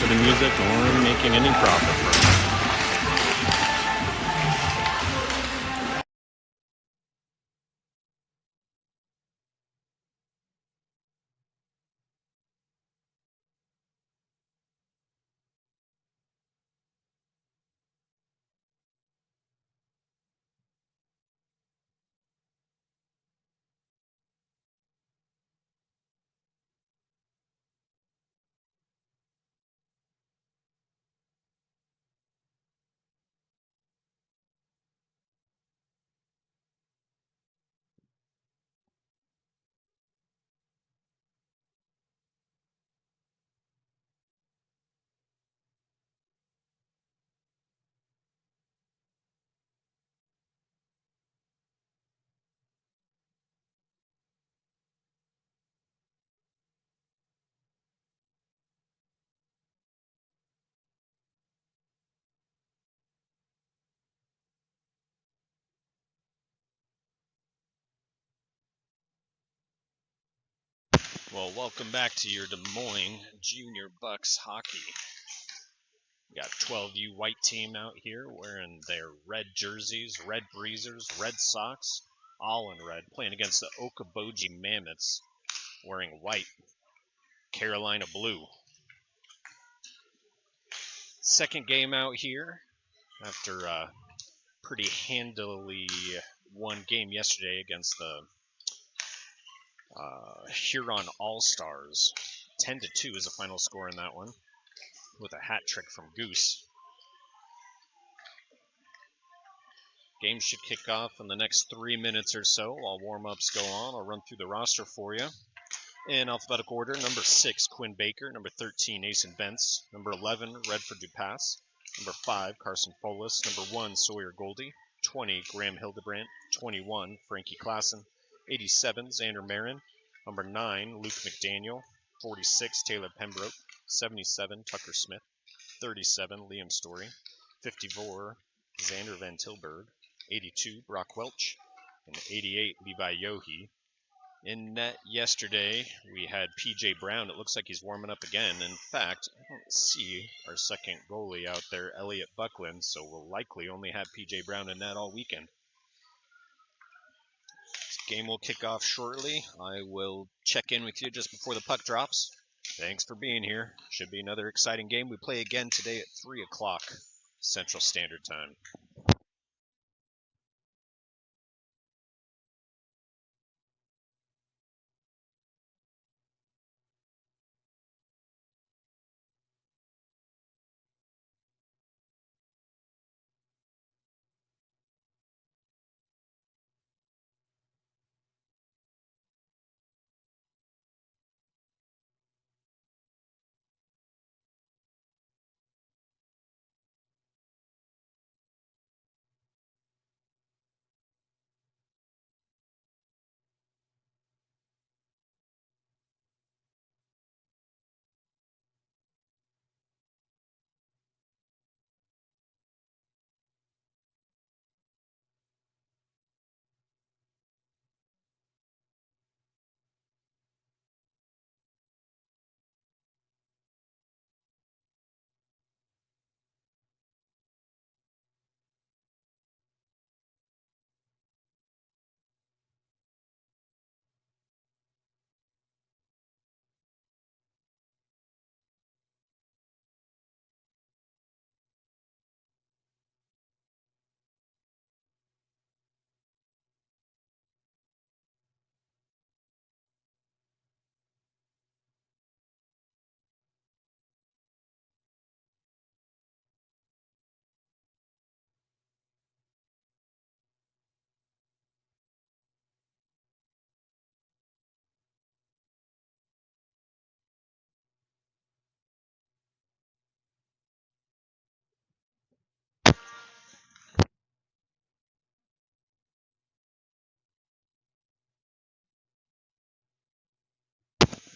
to the music or making any profit from it. Well, welcome back to your Des Moines Junior Bucs hockey. We got 12U White team out here wearing their red jerseys, red breezers, red socks, all in red, playing against the Boji Mammoths wearing white, Carolina blue. Second game out here after a pretty handily won game yesterday against the Huron All-Stars. 10-2 is the final score in that one, with a hat trick from Goose. Game should kick off in the next 3 minutes or so while warm-ups go on. I'll run through the roster for you. In alphabetical order, number 6, Quinn Baker. Number 13, Asen Bentz. Number 11, Redford Dupass. Number 5, Carson Folis. Number 1, Sawyer Goldie. 20, Graham Hildebrandt. 21, Frankie Klassen. 87, Xander Marin. Number 9, Luke McDaniel. 46, Taylor Pembroke. 77, Tucker Smith. 37, Liam Story. 54, Xander Van Tilburg. 82, Brock Welch. And 88, Levi Yohe. In net yesterday, we had P.J. Brown. It looks like he's warming up again. In fact, I don't see our second goalie out there, Elliot Buckland, so we'll likely only have P.J. Brown in net all weekend. This game will kick off shortly. I will check in with you just before the puck drops. Thanks for being here. Should be another exciting game. We play again today at 3 o'clock Central Standard Time.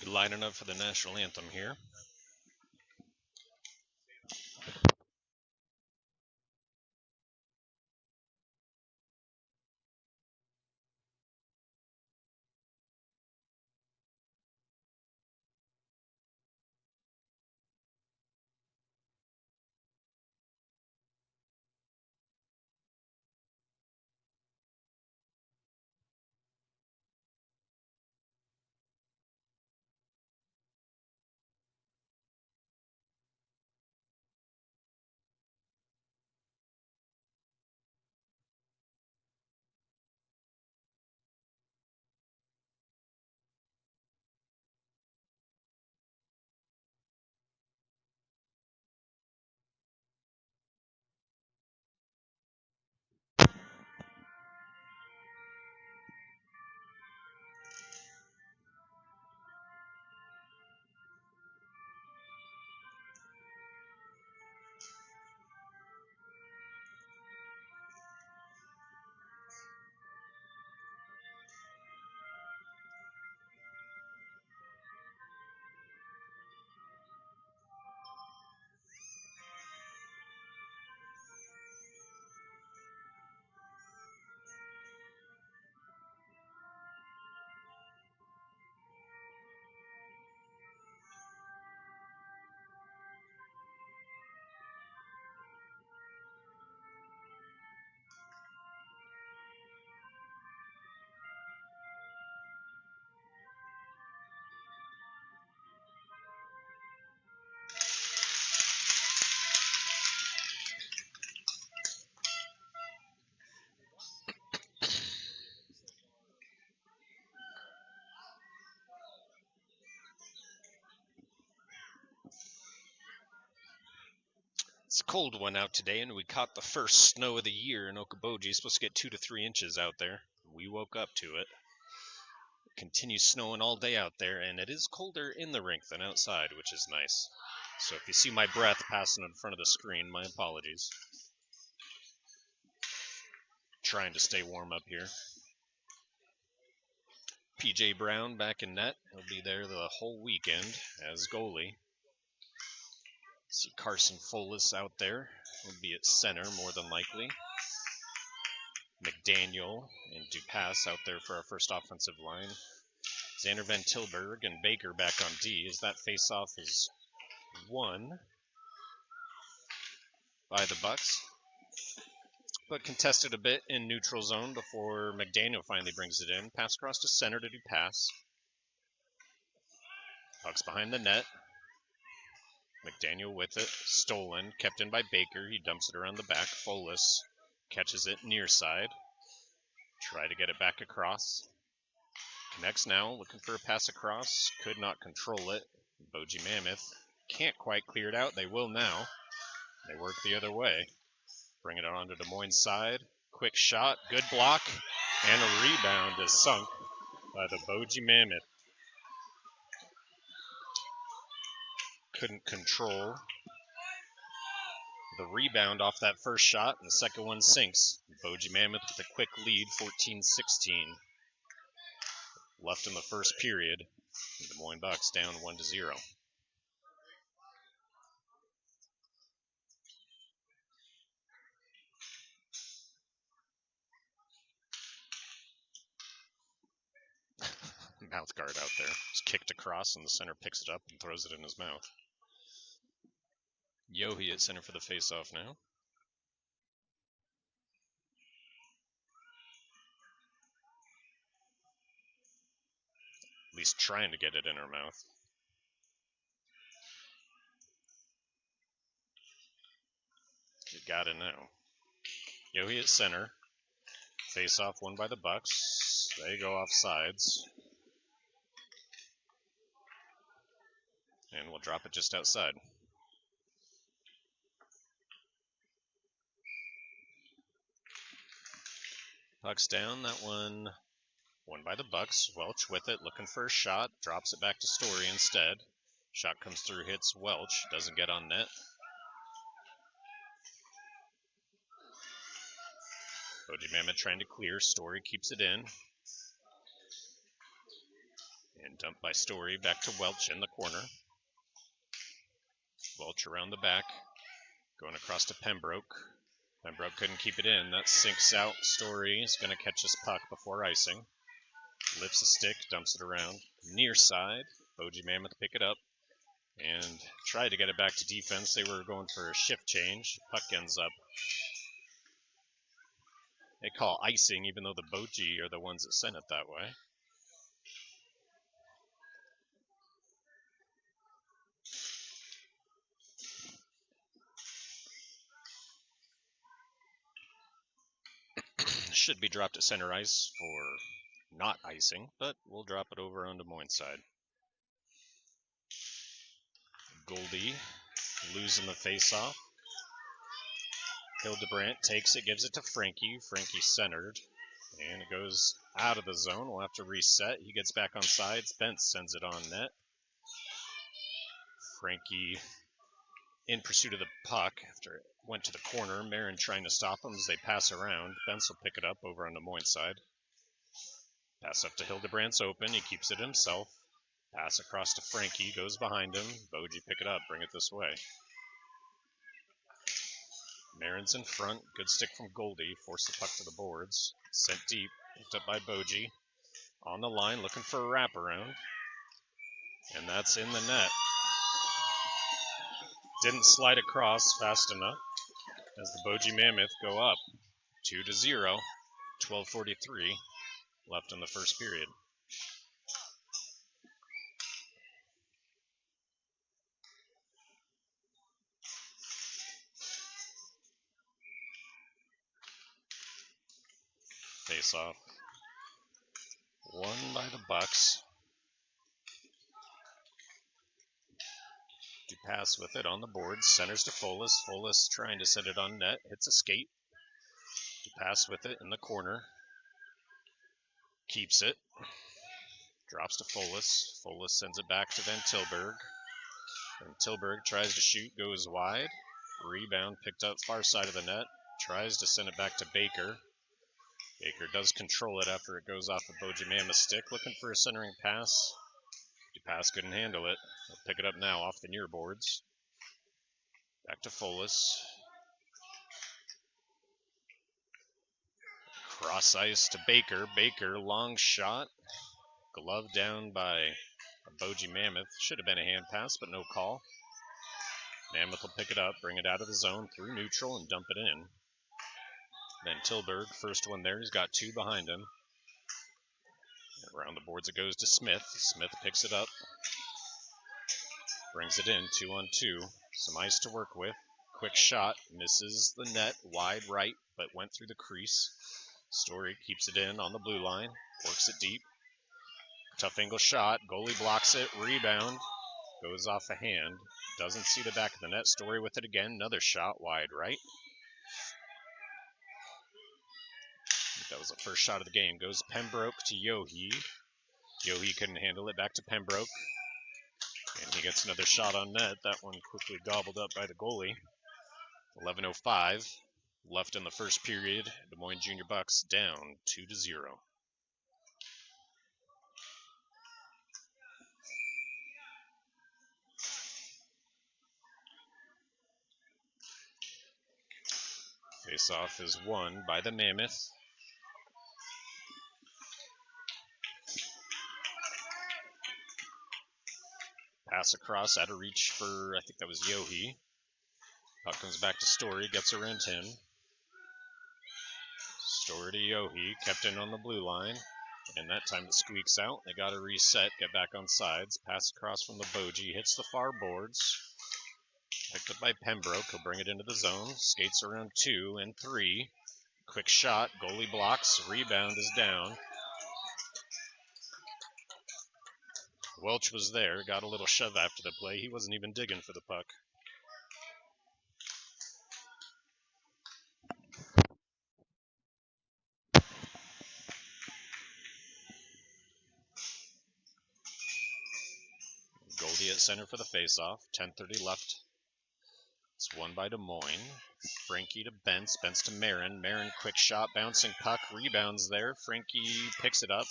Lining up for the national anthem here. It's a cold one out today, and we caught the first snow of the year in Boji. It's supposed to get 2 to 3 inches out there. We woke up to it. It continues snowing all day out there, and it is colder in the rink than outside, which is nice. So if you see my breath passing in front of the screen, my apologies. Trying to stay warm up here. PJ Brown back in net. He'll be there the whole weekend as goalie. See Carson Folis out there. Will be at center more than likely. McDaniel and Dupass out there for our first offensive line. Xander Van Tilburg and Baker back on D as that faceoff is won by the Bucs, but contested a bit in neutral zone before McDaniel finally brings it in. Pass across to center to Dupass. Puck's behind the net. McDaniel with it. Stolen. Kept in by Baker. He dumps it around the back. Folis catches it near side. Try to get it back across. Connects now. Looking for a pass across. Could not control it. Boji Mammoth can't quite clear it out. They will now. They work the other way. Bring it on to Des Moines' side. Quick shot. Good block. And a rebound is sunk by the Boji Mammoth. Couldn't control the rebound off that first shot, and the second one sinks. Boji Mammoth with a quick lead, 14-16. Left in the first period. Des Moines Bucs down 1-0. Mouth guard out there. It's kicked across, and the center picks it up and throws it in his mouth. Yohi at center for the faceoff now. At least trying to get it in her mouth. You gotta know. Yohi at center. Face-off won by the Bucs. They go off sides. And we'll drop it just outside. Puck's down. That one won by the Bucs. Welch with it, looking for a shot. Drops it back to Story instead. Shot comes through, hits Welch. Doesn't get on net. Boji Mammoth trying to clear. Story keeps it in. And dumped by Story. Back to Welch in the corner. Welch around the back. Going across to Pembroke. Pembroke couldn't keep it in. That sinks out. Story is going to catch his puck before icing. Lifts a stick, dumps it around. Near side. Boji Mammoth pick it up. And tried to get it back to defense. They were going for a shift change. Puck ends up. They call icing, even though the Boji are the ones that sent it that way. Should be dropped at center ice for not icing, but we'll drop it over on Des Moines' side. Goldie losing the face-off. Hildebrandt takes it, gives it to Frankie. Frankie centered, and it goes out of the zone. We'll have to reset. He gets back on sides. Bentz sends it on net. Frankie in pursuit of the puck after it went to the corner. Marin trying to stop him as they pass around. Bentz will pick it up over on Des Moines' side. Pass up to Hildebrandt's open. He keeps it himself. Pass across to Frankie. Goes behind him. Boji pick it up. Bring it this way. Marin's in front. Good stick from Goldie. Forced the puck to the boards. Sent deep. Picked up by Boji. On the line. Looking for a wraparound. And that's in the net. Didn't slide across fast enough as the Boji Mammoth go up 2-0. 12:43 left in the first period. Face-off won by the Bucs. pass with it on the board. Centers to Folis. Folis trying to set it on net. Hits a skate. Pass with it in the corner. Keeps it. Drops to Folis. Folis sends it back to Van Tilburg. Van Tilburg tries to shoot. Goes wide. Rebound picked up far side of the net. Tries to send it back to Baker. Baker does control it after it goes off a Boji Mammoth stick. Looking for a centering pass. Pass couldn't handle it. They'll pick it up now off the near boards. Back to Folis. Cross ice to Baker. Baker, long shot. Glove down by a Boji Mammoth. Should have been a hand pass, but no call. Mammoth will pick it up, bring it out of the zone through neutral, and dump it in. Then Tilburg, first one there. He's got two behind him. Around the boards it goes to Smith. Smith picks it up. Brings it in, 2-on-2. Some ice to work with. Quick shot, misses the net, wide right, but went through the crease. Story keeps it in on the blue line, works it deep. Tough angle shot, goalie blocks it, rebound, goes off a hand. Doesn't see the back of the net. Story with it again, another shot, wide right. That was the first shot of the game. Goes Pembroke to Yohe. Yohe couldn't handle it, back to Pembroke. And he gets another shot on net. That one quickly gobbled up by the goalie. 11:05 left in the first period. Des Moines Junior Bucs down 2-0. Face-off is won by the Mammoth. Pass across, out of reach for, I think that was Yohe. Puck comes back to Story, gets around him. Story to Yohe, kept in on the blue line. And that time it squeaks out. They got to reset, get back on sides. Pass across from the Boji, hits the far boards. Picked up by Pembroke, he'll bring it into the zone. Skates around 2 and 3. Quick shot, goalie blocks, rebound is down. Welch was there, got a little shove after the play. He wasn't even digging for the puck. Goldie at center for the faceoff. 10:30 left. It's won by Des Moines. Frankie to Bentz. Bentz to Marin. Marin quick shot, bouncing puck, rebounds there. Frankie picks it up.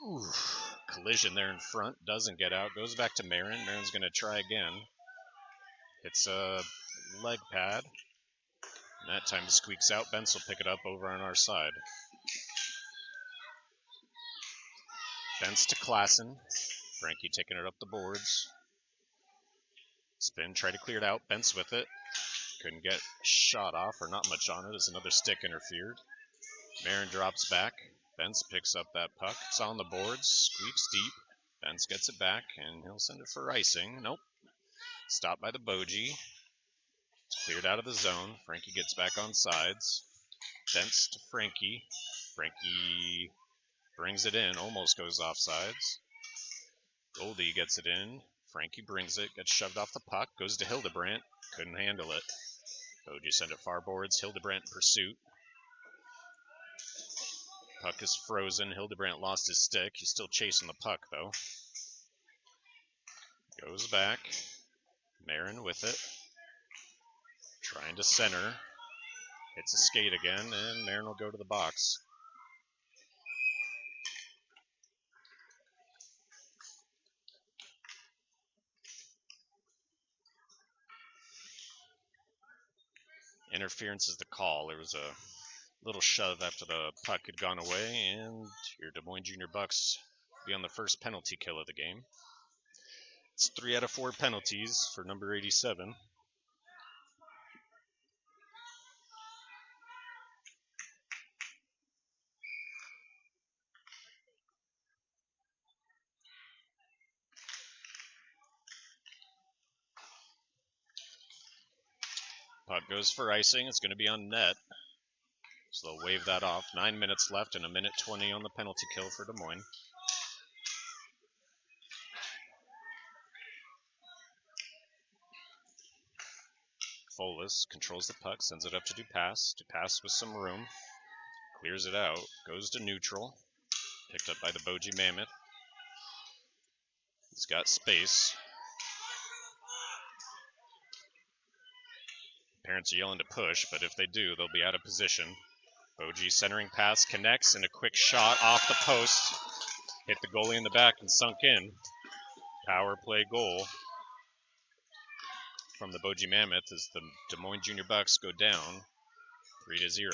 Ooh, collision there in front. Doesn't get out. Goes back to Marin. Marin's going to try again. Hits a leg pad. And that time it squeaks out. Bentz will pick it up over on our side. Bentz to Klassen. Frankie taking it up the boards. Spin, try to clear it out. Bentz with it. Couldn't get shot off, or not much on it, as another stick interfered. Marin drops back. Bentz picks up that puck. It's on the boards. Squeaks deep. Bentz gets it back, and he'll send it for icing. Nope. Stopped by the Boji. It's cleared out of the zone. Frankie gets back on sides. Bentz to Frankie. Frankie brings it in. Almost goes off sides. Goldie gets it in. Frankie brings it. Gets shoved off the puck. Goes to Hildebrandt. Couldn't handle it. Boji sent it far boards. Hildebrandt in pursuit. Puck is frozen. Hildebrandt lost his stick. He's still chasing the puck, though. Goes back. Marin with it. Trying to center. Hits a skate again, and Marin will go to the box. Interference is the call. There was a little shove after the puck had gone away, and your Des Moines Junior Bucs be on the first penalty kill of the game. It's 3 out of 4 penalties for number 87. Puck goes for icing. It's going to be on net. So they'll wave that off. 9 minutes left and 1:20 on the penalty kill for Des Moines. Folis controls the puck, sends it up to Dupass. Dupass with some room. Clears it out. Goes to neutral. Picked up by the Boji Mammoth. He's got space. Parents are yelling to push, but if they do, they'll be out of position. Boji centering pass connects, and a quick shot off the post. Hit the goalie in the back and sunk in. Power play goal from the Boji Mammoth as the Des Moines Junior Bucs go down 3-0.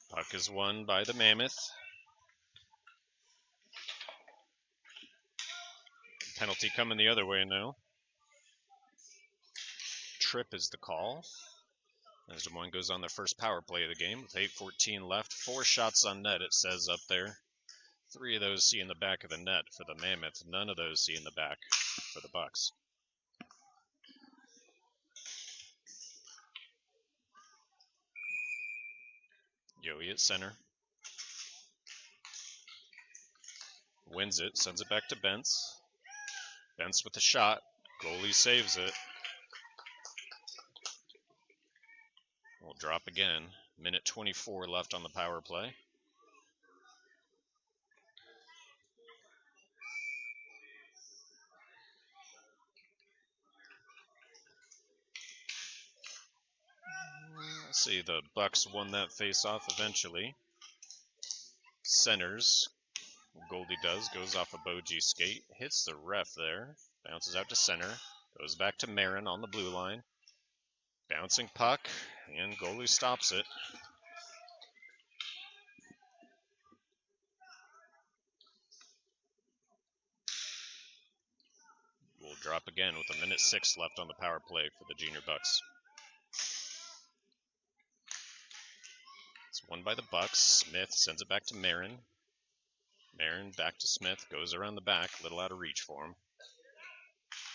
Puck is won by the Mammoth. Penalty coming the other way now. Trip is the call. As Des Moines goes on their first power play of the game with 8:14 left. 4 shots on net, it says up there. 3 of those see in the back of the net for the Mammoth. None of those see in the back for the Bucs. Yoey at center. Wins it, sends it back to Bentz. Bentz with the shot. Goalie saves it. Will drop again. Minute 24 left on the power play. Let's see, the Bucs won that face-off eventually. Centers. Goldie does. Goes off a Boji skate. Hits the ref there. Bounces out to center. Goes back to Marin on the blue line. Bouncing puck. And goalie stops it. Will drop again with 1:06 left on the power play for the Junior Bucs. It's won by the Bucs. Smith sends it back to Marin. Marin back to Smith. Goes around the back. A little out of reach for him.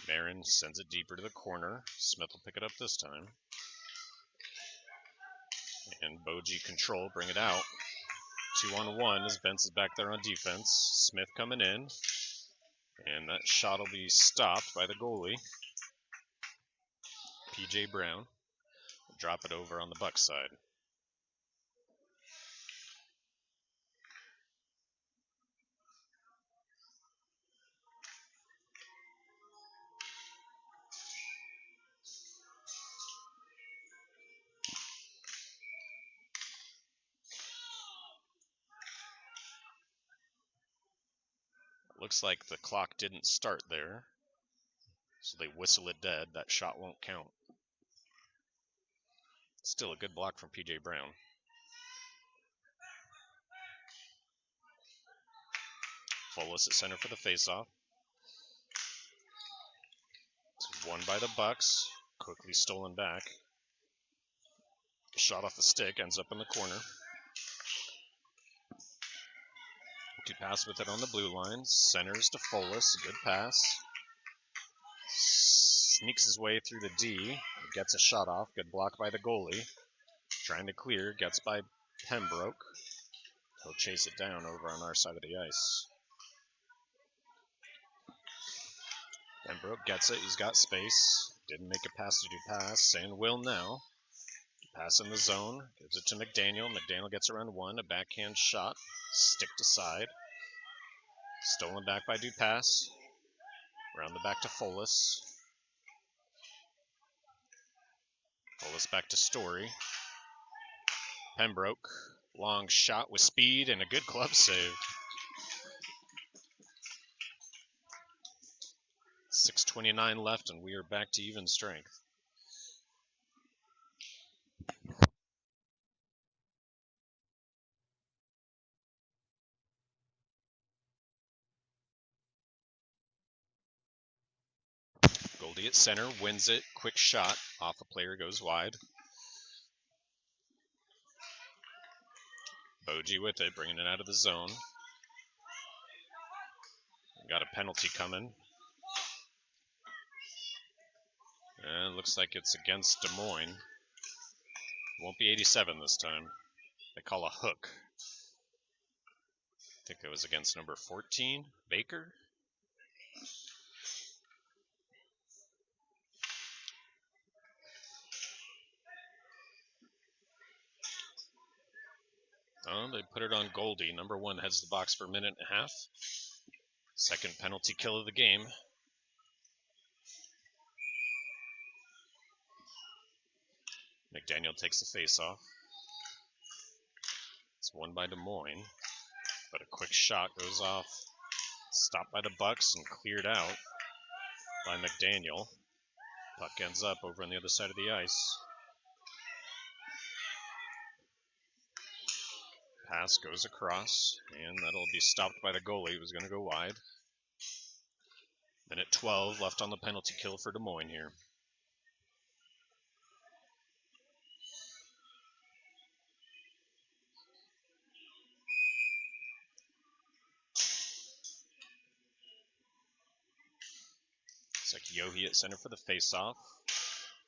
Marin sends it deeper to the corner. Smith will pick it up this time. And Boji control, bring it out. 2-on-1 as Bentz is back there on defense. Smith coming in. And that shot will be stopped by the goalie, P.J. Brown. Drop it over on the Bucs side. Looks like the clock didn't start there, so they whistle it dead. That shot won't count. Still a good block from P.J. Brown. Folis at center for the faceoff. It's won by the Bucs. Quickly stolen back. Shot off the stick, ends up in the corner. Dupass with it on the blue line. Centers to Folis. Good pass. Sneaks his way through the D. Gets a shot off. Good block by the goalie. Trying to clear. Gets by Pembroke. He'll chase it down over on our side of the ice. Pembroke gets it. He's got space. Didn't make a pass to Dupass. And will now. Pass in the zone. Gives it to McDaniel. McDaniel gets around one. A backhand shot. Stick to side. Stolen back by Dupass. Around the back to Folis. Folis back to Story. Pembroke. Long shot with speed and a good glove save. 6:29 left and we are back to even strength. Goldie at center, wins it. Quick shot. Off a player, goes wide. Boji with it, bringing it out of the zone. Got a penalty coming. And looks like it's against Des Moines. Won't be 87 this time. They call a hook. I think it was against number 14, Baker. Oh, they put it on Goldie. Number 1 heads the box for a minute and a half. Second penalty kill of the game. McDaniel takes the face-off. It's won by Des Moines, but a quick shot goes off. Stopped by the Bucs and cleared out by McDaniel. Puck ends up over on the other side of the ice. Pass goes across, and that'll be stopped by the goalie. It was going to go wide. Minute 12 left on the penalty kill for Des Moines here. It's like Yohe at center for the face-off.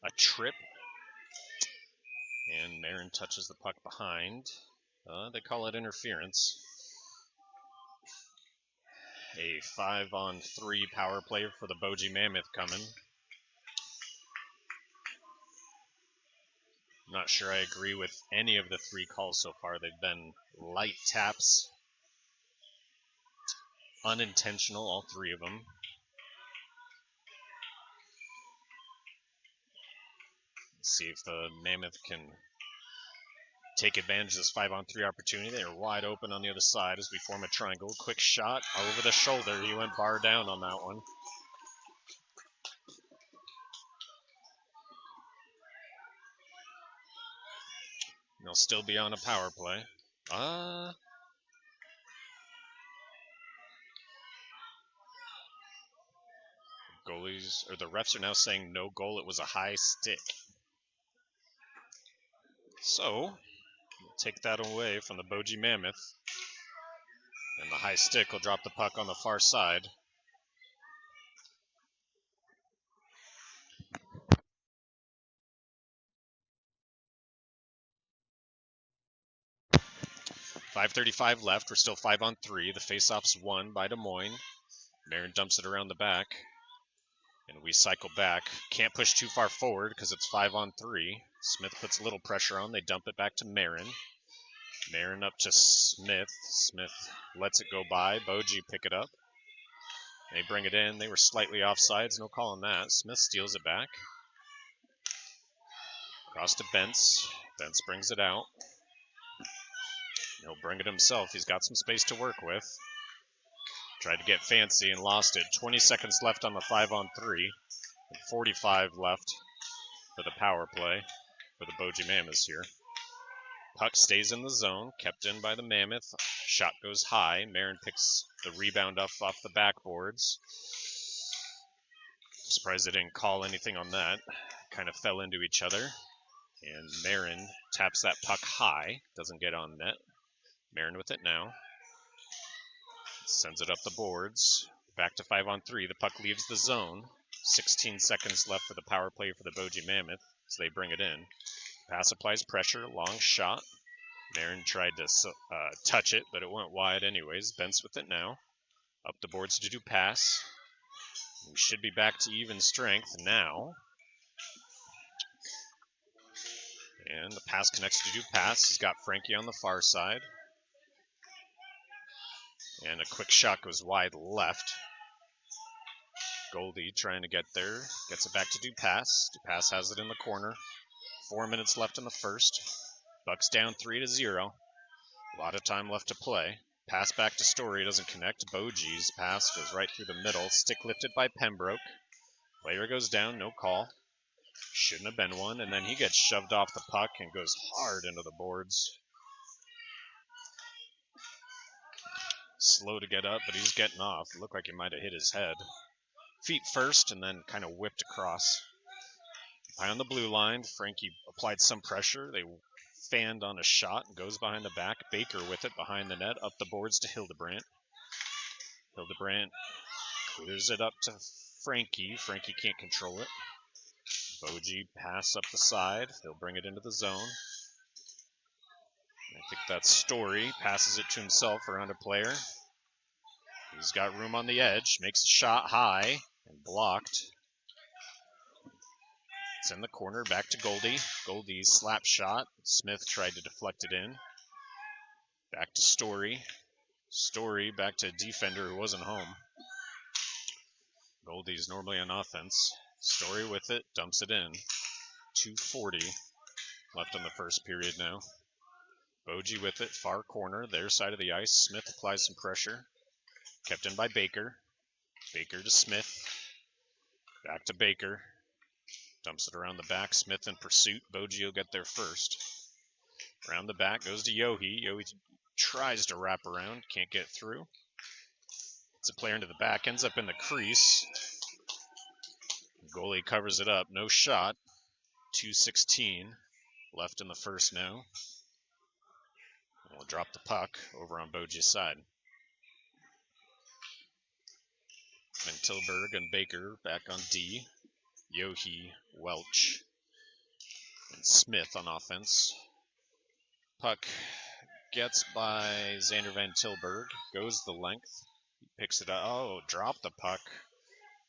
A trip. And Marin touches the puck behind. They call it interference. A 5-on-3 power play for the Boji Mammoth coming. I'm not sure I agree with any of the 3 calls so far. They've been light taps. Unintentional, all 3 of them. Let's see if the Mammoth can take advantage of this 5-on-3 opportunity. They're wide open on the other side as we form a triangle. Quick shot over the shoulder. He went bar down on that one. They'll still be on a power play. Goalies, or the refs are now saying no goal. It was a high stick. So, we'll take that away from the Boji Mammoth. And the high stick will drop the puck on the far side. .535 left. We're still 5-on-3. The faceoff's won by Des Moines. Marin dumps it around the back. And we cycle back. Can't push too far forward because it's 5-on-3. Smith puts a little pressure on. They dump it back to Marin. Marin up to Smith. Smith lets it go by. Boji pick it up. They bring it in. They were slightly offsides. No call on that. Smith steals it back. Across to Bentz. Bentz brings it out. He'll bring it himself. He's got some space to work with. Tried to get fancy and lost it. 20 seconds left on the 5-on-3. 45 left for the power play for the Boji Mammoths here. Puck stays in the zone, kept in by the Mammoth. Shot goes high. Marin picks the rebound off the backboards. Surprised they didn't call anything on that. Kind of fell into each other. And Marin taps that puck high. Doesn't get on net. Marin with it now. Sends it up the boards. Back to 5-on-3. The puck leaves the zone. 16 seconds left for the power play for the Boji Mammoth. So they bring it in. Pass applies pressure. Long shot. Marin tried to touch it, but it went wide anyways. Bentz with it now. Up the boards to do pass. We should be back to even strength now. And the pass connects to do pass. He's got Frankie on the far side. And a quick shot goes wide left. Goldie trying to get there. Gets it back to Dupass. Dupass has it in the corner. 4 minutes left in the first. Bucks down 3-0. A lot of time left to play. Pass back to Story. Doesn't connect. Boji's pass goes right through the middle. Stick lifted by Pembroke. Player goes down. No call. Shouldn't have been one. And then he gets shoved off the puck and goes hard into the boards. Slow to get up, but he's getting off. It looked like he might have hit his head. Feet first, and then kind of whipped across. High on the blue line, Frankie applied some pressure. They fanned on a shot and goes behind the back. Baker with it behind the net, up the boards to Hildebrandt. Hildebrandt clears it up to Frankie. Frankie can't control it. Boji pass up the side. They'll bring it into the zone. think that's Story. Passes it to himself around a player. He's got room on the edge. Makes a shot high and blocked. It's in the corner. Back to Goldie. Goldie's slap shot. Smith tried to deflect it in. Back to Story. Story back to a defender who wasn't home. Goldie's normally on offense. Story with it. Dumps it in. 2:40 left in the first period now. Boji with it, far corner, their side of the ice. Smith applies some pressure. Kept in by Baker. Baker to Smith. Back to Baker. Dumps it around the back. Smith in pursuit. Boji will get there first. Around the back goes to Yohi. Yohi tries to wrap around. Can't get through. It's a player into the back. Ends up in the crease. Goalie covers it up. No shot. 2:16 left in the first now. We'll drop the puck over on Boji's side. Van Tilburg and Baker back on D. Yohi, Welch, and Smith on offense. Puck gets by Xander Van Tilburg. Goes the length. He picks it up. Oh, drop the puck.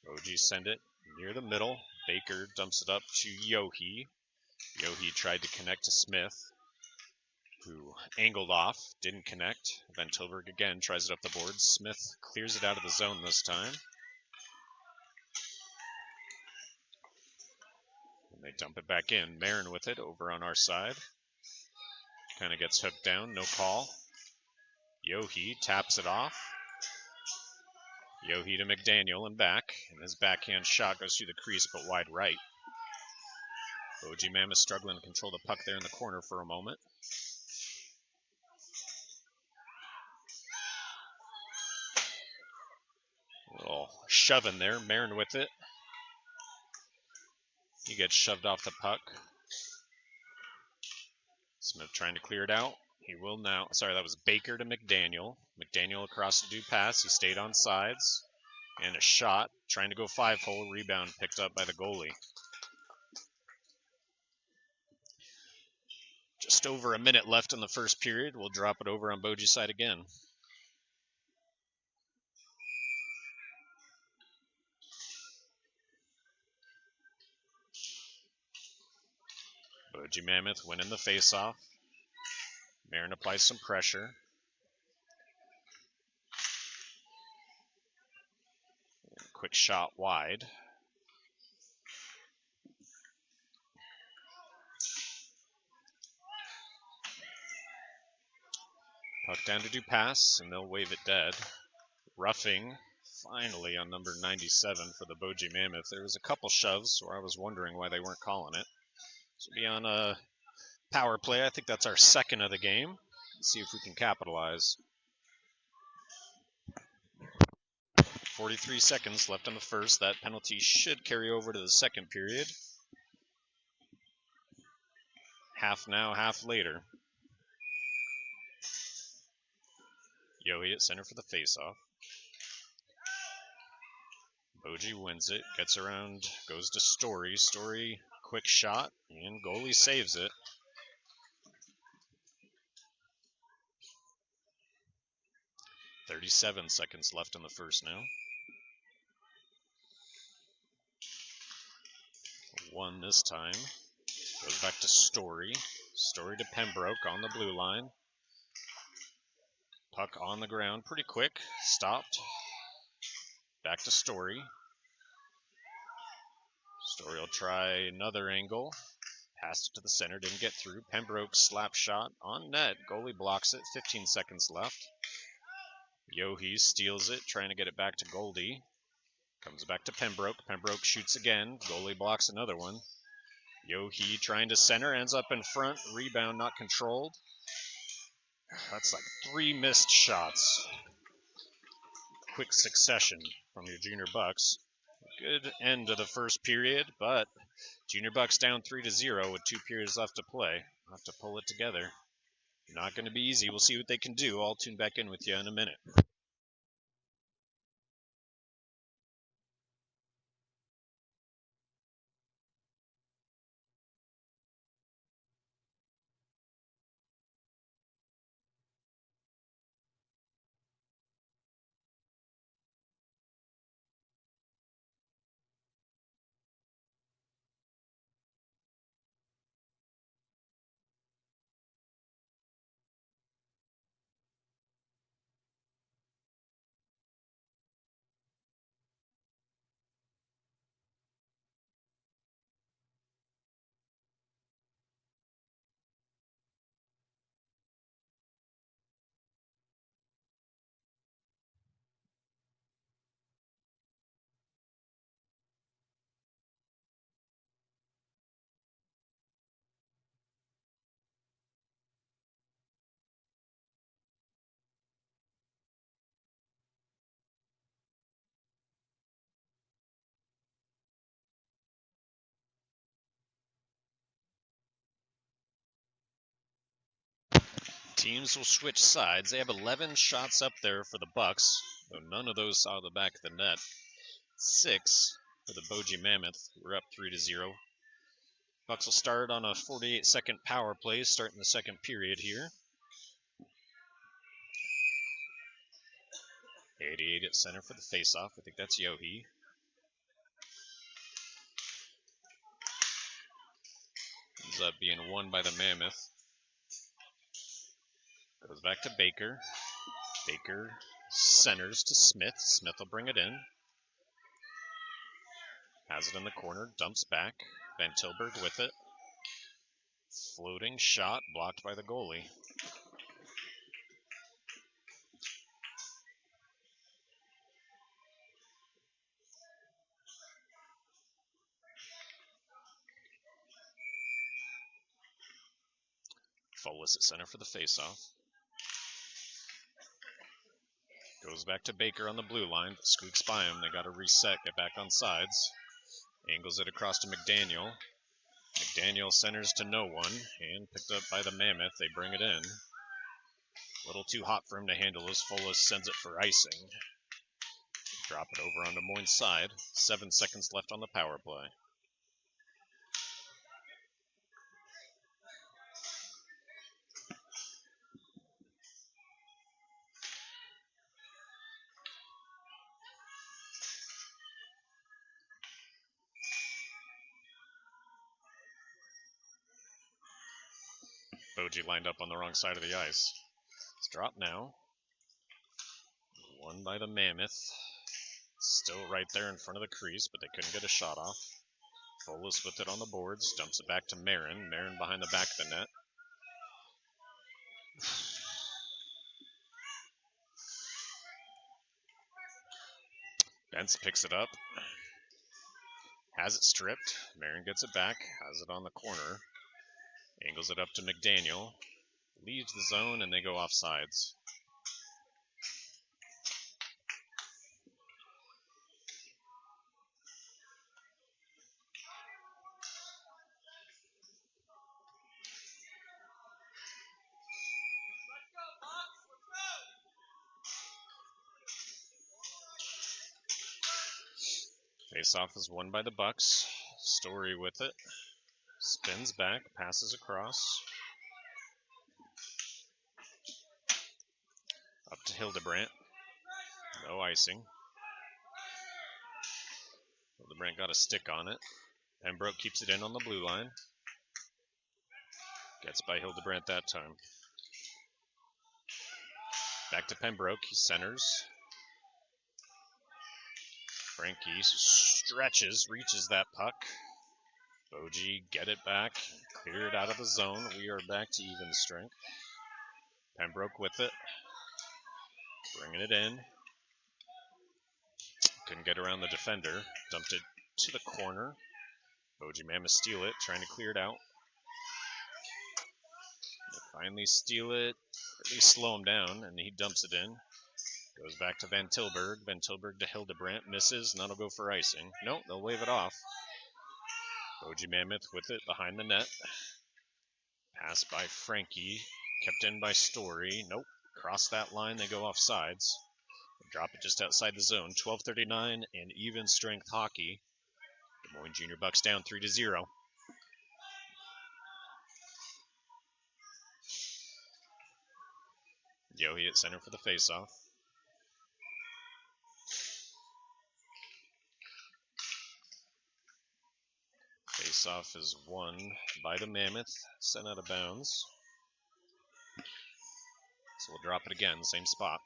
Boji send it near the middle. Baker dumps it up to Yohi. Yohi tried to connect to Smith, who angled off, didn't connect. Van Tilburg again tries it up the boards. Smith clears it out of the zone this time. And they dump it back in. Marin with it over on our side. Kind of gets hooked down, no call. Yohi taps it off. Yohi to McDaniel and back. And his backhand shot goes through the crease but wide right. Boji Mammoth struggling to control the puck there in the corner for a moment. A little shoving there. Marin with it. He gets shoved off the puck. Smith trying to clear it out. He will now. Sorry, that was Baker to McDaniel. McDaniel across the do pass. He stayed on sides. And a shot. Trying to go 5-hole. Rebound picked up by the goalie. Just over a minute left in the first period. We'll drop it over on Boji's side again. Boji Mammoth winning the faceoff. Marin applies some pressure. Quick shot wide. Puck down to do pass, and they'll wave it dead. Roughing, finally, on number 97 for the Boji Mammoth. There was a couple shoves where I was wondering why they weren't calling it. This will be on a power play. I think that's our second of the game. Let's see if we can capitalize. 43 seconds left in the first. That penalty should carry over to the second period. Half now, half later. Yohi at center for the faceoff. Boji wins it, gets around, goes to Story. Story, quick shot, and goalie saves it. .37 seconds left in the first now. One this time. Goes back to Story. Story to Pembroke on the blue line. Puck on the ground pretty quick. Stopped. Back to Story. Story will try another angle. Passed it to the center, didn't get through. Pembroke slap shot on net. Goalie blocks it. 15 seconds left. Yohi steals it, trying to get it back to Goldie. Comes back to Pembroke. Pembroke shoots again. Goalie blocks another one. Yohi trying to center, ends up in front. Rebound not controlled. That's like 3 missed shots. Quick succession from your Junior Bucs. Good end of the first period, but Junior Bucs down 3-0 with 2 periods left to play. Have to pull it together. Not going to be easy. We'll see what they can do. I'll tune back in with you in a minute. Teams will switch sides. They have 11 shots up there for the Bucs, though none of those saw the back of the net. 6 for the Boji Mammoth. We're up 3-0. Bucs will start on a 48-second power play, starting the second period here. 88 at center for the faceoff. I think that's Yohi. Ends up being won by the Mammoth. Goes back to Baker. Baker centers to Smith. Smith will bring it in. Has it in the corner. Dumps back. Van Tilburg with it. Floating shot blocked by the goalie. Folis at center for the faceoff. Goes back to Baker on the blue line. Squeaks by him. They got to reset. Get back on sides. Angles it across to McDaniel. McDaniel centers to no one. And picked up by the Mammoth. They bring it in. A little too hot for him to handle as Folis sends it for icing. Drop it over on Des Moines' side. 7 seconds left on the power play. Boji lined up on the wrong side of the ice. It's dropped now. Won by the Mammoth. Still right there in front of the crease, but they couldn't get a shot off. Folis with it on the boards. Dumps it back to Marin. Marin behind the back of the net. Bentz picks it up. Has it stripped. Marin gets it back. Has it on the corner. Angles it up to McDaniel. Leaves the zone and they go off sides. Face-off is won by the Bucs. Story with it. Spins back, passes across. Up to Hildebrandt. No icing. Hildebrandt got a stick on it. Pembroke keeps it in on the blue line. Gets by Hildebrandt that time. Back to Pembroke. He centers. Frankie stretches, reaches that puck. Boji get it back. Clear it out of the zone. We are back to even strength. Pembroke with it. Bringing it in. Couldn't get around the defender. Dumped it to the corner. Boji Mammoth steal it. Trying to clear it out. They finally steal it. Or at least slow him down. And he dumps it in. Goes back to Van Tilburg. Van Tilburg to Hildebrandt. Misses. And that'll go for icing. Nope, they'll wave it off. Boji Mammoth with it behind the net. Pass by Frankie. Kept in by Story. Nope. Cross that line. They go off sides. Drop it just outside the zone. 12:39 and even strength hockey. Des Moines Junior Bucs down 3-0. Yohi at center for the faceoff. Faceoff is won by the Mammoth. Sent out of bounds. So we'll drop it again, same spot.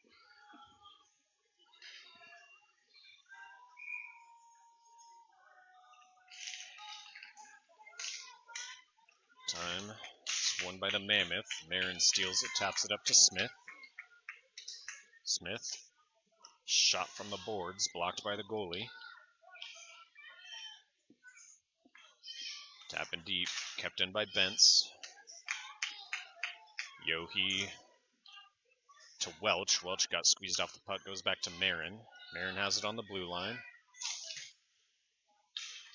Time. It's won by the Mammoth. Marin steals it, taps it up to Smith. Smith. Shot from the boards, blocked by the goalie. Tapping deep, kept in by Bentz. Yohi to Welch. Welch got squeezed off the puck, goes back to Marin. Marin has it on the blue line.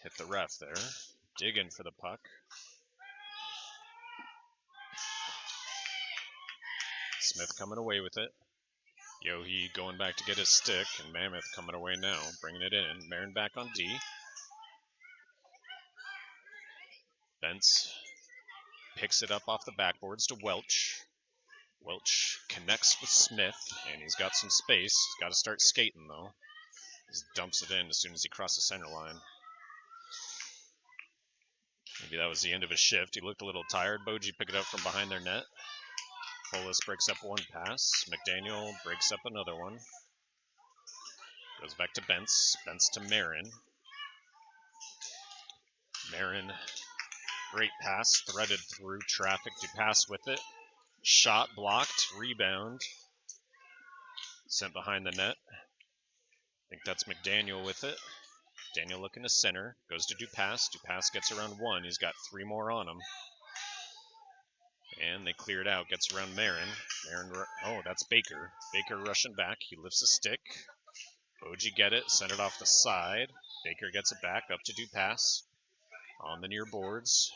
Hit the ref there. Digging for the puck. Smith coming away with it. Yohi going back to get his stick, and Mammoth coming away now, bringing it in. Marin back on D. Bentz picks it up off the backboards to Welch. Welch connects with Smith, and he's got some space. He's got to start skating, though. Just dumps it in as soon as he crosses center line. Maybe that was the end of his shift. He looked a little tired. Boji picked it up from behind their net. Polis breaks up one pass. McDaniel breaks up another one. Goes back to Bentz. Bentz to Marin. Marin, great pass. Threaded through traffic. Dupass with it. Shot blocked. Rebound. Sent behind the net. I think that's McDaniel with it. Daniel looking to center. Goes to Dupass. Dupass gets around one. He's got three more on him. And they clear it out. Gets around Marin. Oh, that's Baker. Baker rushing back. He lifts a stick. Boji get it. Sent it off the side. Baker gets it back. Up to Dupass. On the near boards.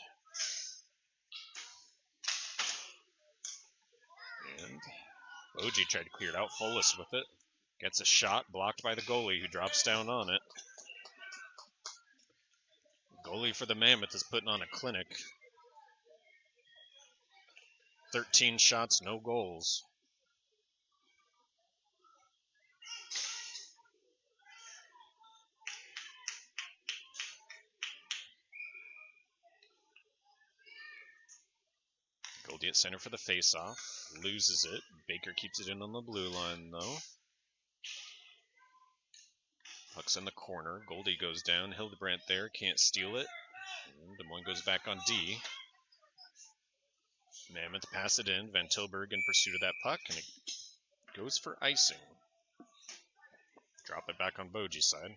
And Boji tried to clear it out. Folis with it. Gets a shot. Blocked by the goalie, who drops down on it. Goalie for the Mammoth is putting on a clinic. 13 shots, no goals. Goldie at center for the face-off. Loses it. Baker keeps it in on the blue line, though. Puck's in the corner. Goldie goes down. Hildebrandt there. Can't steal it. And Des Moines goes back on D. Mammoth pass it in. Van Tilburg in pursuit of that puck, and it goes for icing. Drop it back on Boji's side.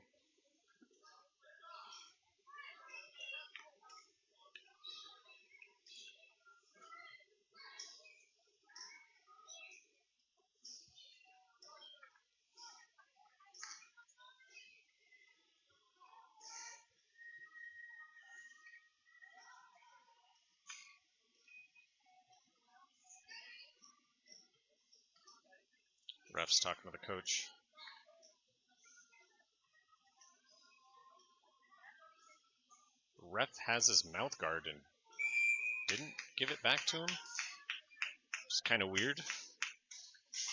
Ref's talking to the coach. Ref has his mouth guard and didn't give it back to him. It's kind of weird.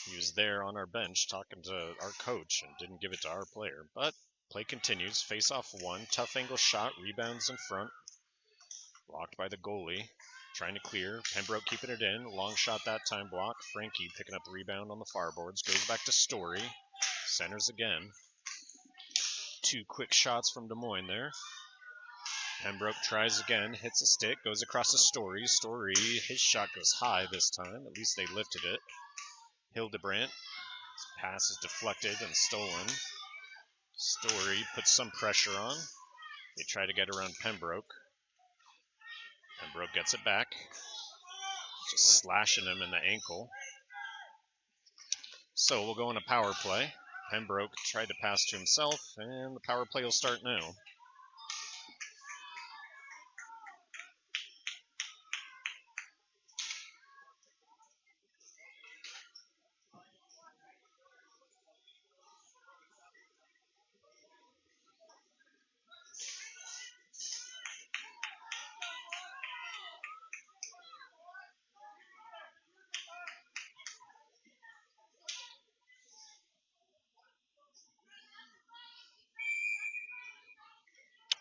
He was there on our bench talking to our coach and didn't give it to our player. But play continues. Face off one. Tough angle shot. Rebounds in front. Blocked by the goalie. Trying to clear. Pembroke keeping it in. Long shot that time blocked. Frankie picking up the rebound on the far boards. Goes back to Story. Centers again. Two quick shots from Des Moines there. Pembroke tries again. Hits a stick. Goes across to Story. Story, his shot goes high this time. At least they lifted it. Hildebrandt. His pass is deflected and stolen. Story puts some pressure on. They try to get around Pembroke. Pembroke gets it back. Just slashing him in the ankle. So we'll go in a power play. Pembroke tried to pass to himself, and the power play will start now.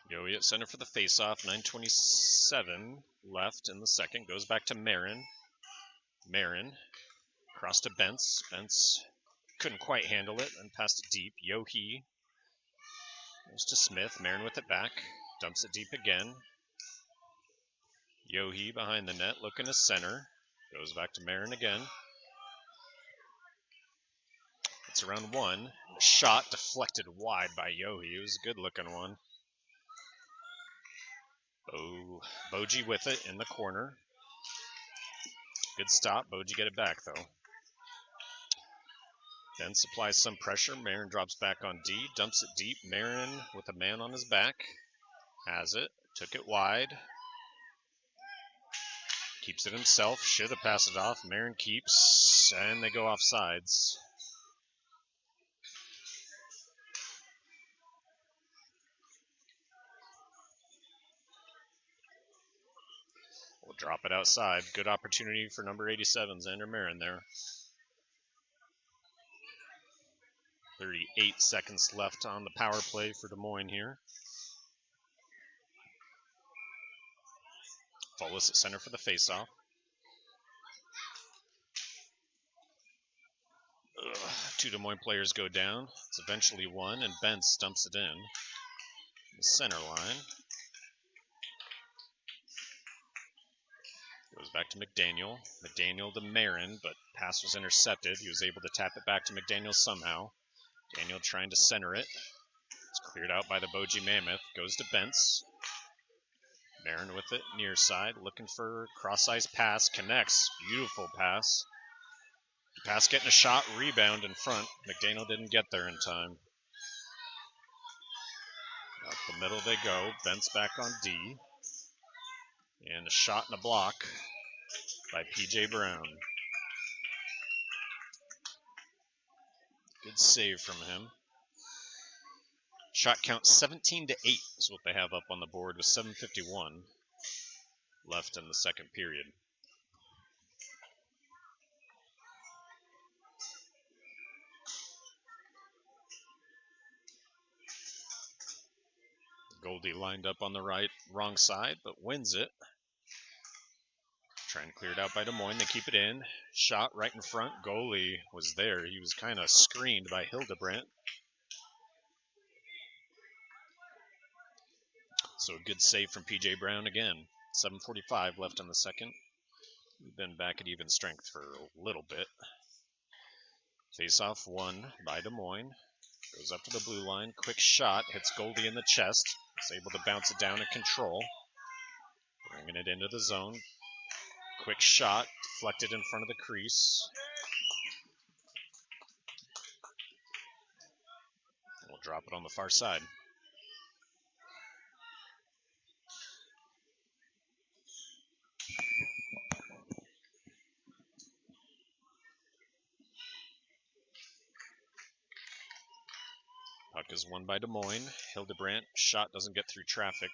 Yoey at center for the faceoff. 9:27 left in the second. Goes back to Marin. Marin across to Bentz. Bentz couldn't quite handle it and passed it deep. Yohe goes to Smith. Marin with it back. Dumps it deep again. Yohe behind the net looking to center. Goes back to Marin again. It's around one. The shot deflected wide by Yohe. It was a good looking one. Boji with it in the corner. Good stop. Boji get it back, though. Then supplies some pressure. Marin drops back on D. Dumps it deep. Marin with a man on his back. Has it. Took it wide. Keeps it himself. Should have passed it off. Marin keeps, and they go off sides. We'll drop it outside. Good opportunity for number 87, Xander Marin there. 38 seconds left on the power play for Des Moines here. Fullis at center for the faceoff. Two Des Moines players go down. It's eventually one, and Bentz dumps it in. The center line. Goes back to McDaniel. McDaniel to Marin, but pass was intercepted. He was able to tap it back to McDaniel somehow. Daniel trying to center it. It's cleared out by the Boji Mammoth. Goes to Bentz. Marin with it, near side, looking for cross-ice pass. Connects. Beautiful pass. Pass getting a shot, rebound in front. McDaniel didn't get there in time. Up the middle they go. Bentz back on D. And a shot and a block by P.J. Brown. Good save from him. Shot count 17-8 is what they have up on the board with 7:51 left in the second period. Goldie lined up on the wrong side, but wins it. Trying to clear it out by Des Moines. They keep it in. Shot right in front. Goalie was there. He was kind of screened by Hildebrandt. So a good save from P.J. Brown again. 7:45 left in the second. We've been back at even strength for a little bit. Face-off won by Des Moines. Goes up to the blue line. Quick shot. Hits Goldie in the chest. Is able to bounce it down and control. Bringing it into the zone. Quick shot. Deflected in front of the crease. We'll drop it on the far side. Puck is won by Des Moines. Hildebrandt. Shot doesn't get through traffic.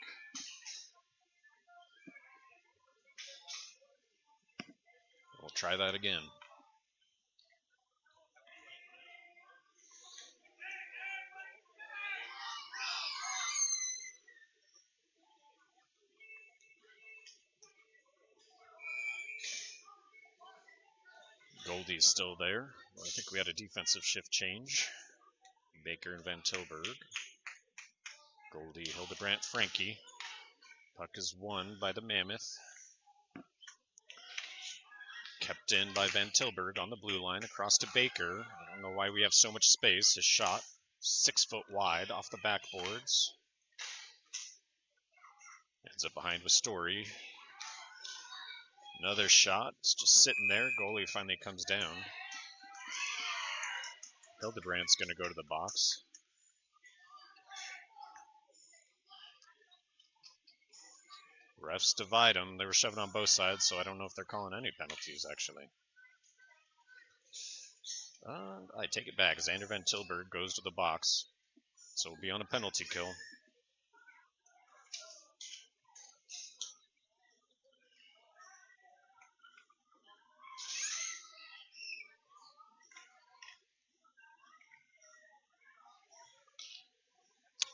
We'll try that again. Goldie's still there. I think we had a defensive shift change. Baker and Van Tilburg. Goldie, Hildebrandt, Frankie. Puck is won by the Mammoth. Kept in by Van Tilburg on the blue line across to Baker. I don't know why we have so much space. His shot 6 foot wide off the backboards. Ends up behind with Story. Another shot. It's just sitting there. Goalie finally comes down. Hildebrandt's going to go to the box. Refs divide them. They were shoving on both sides, so I don't know if they're calling any penalties, actually. I take it back. Xander Van Tilburg goes to the box, so we'll be on a penalty kill.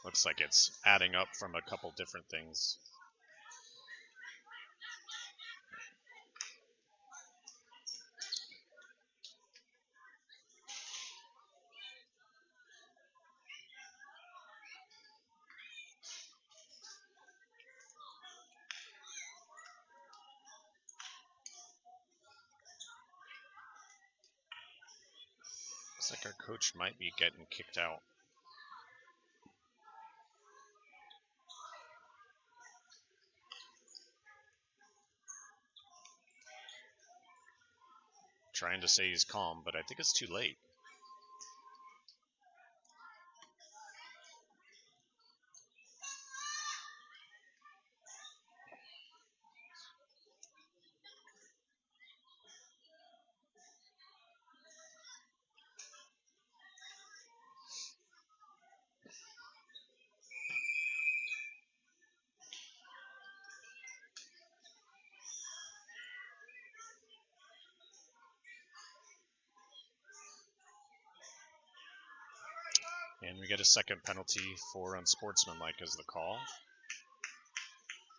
Looks like it's adding up from a couple different things. Looks like our coach might be getting kicked out. Trying to say he's calm, but I think it's too late. we get a second penalty for unsportsmanlike as the call.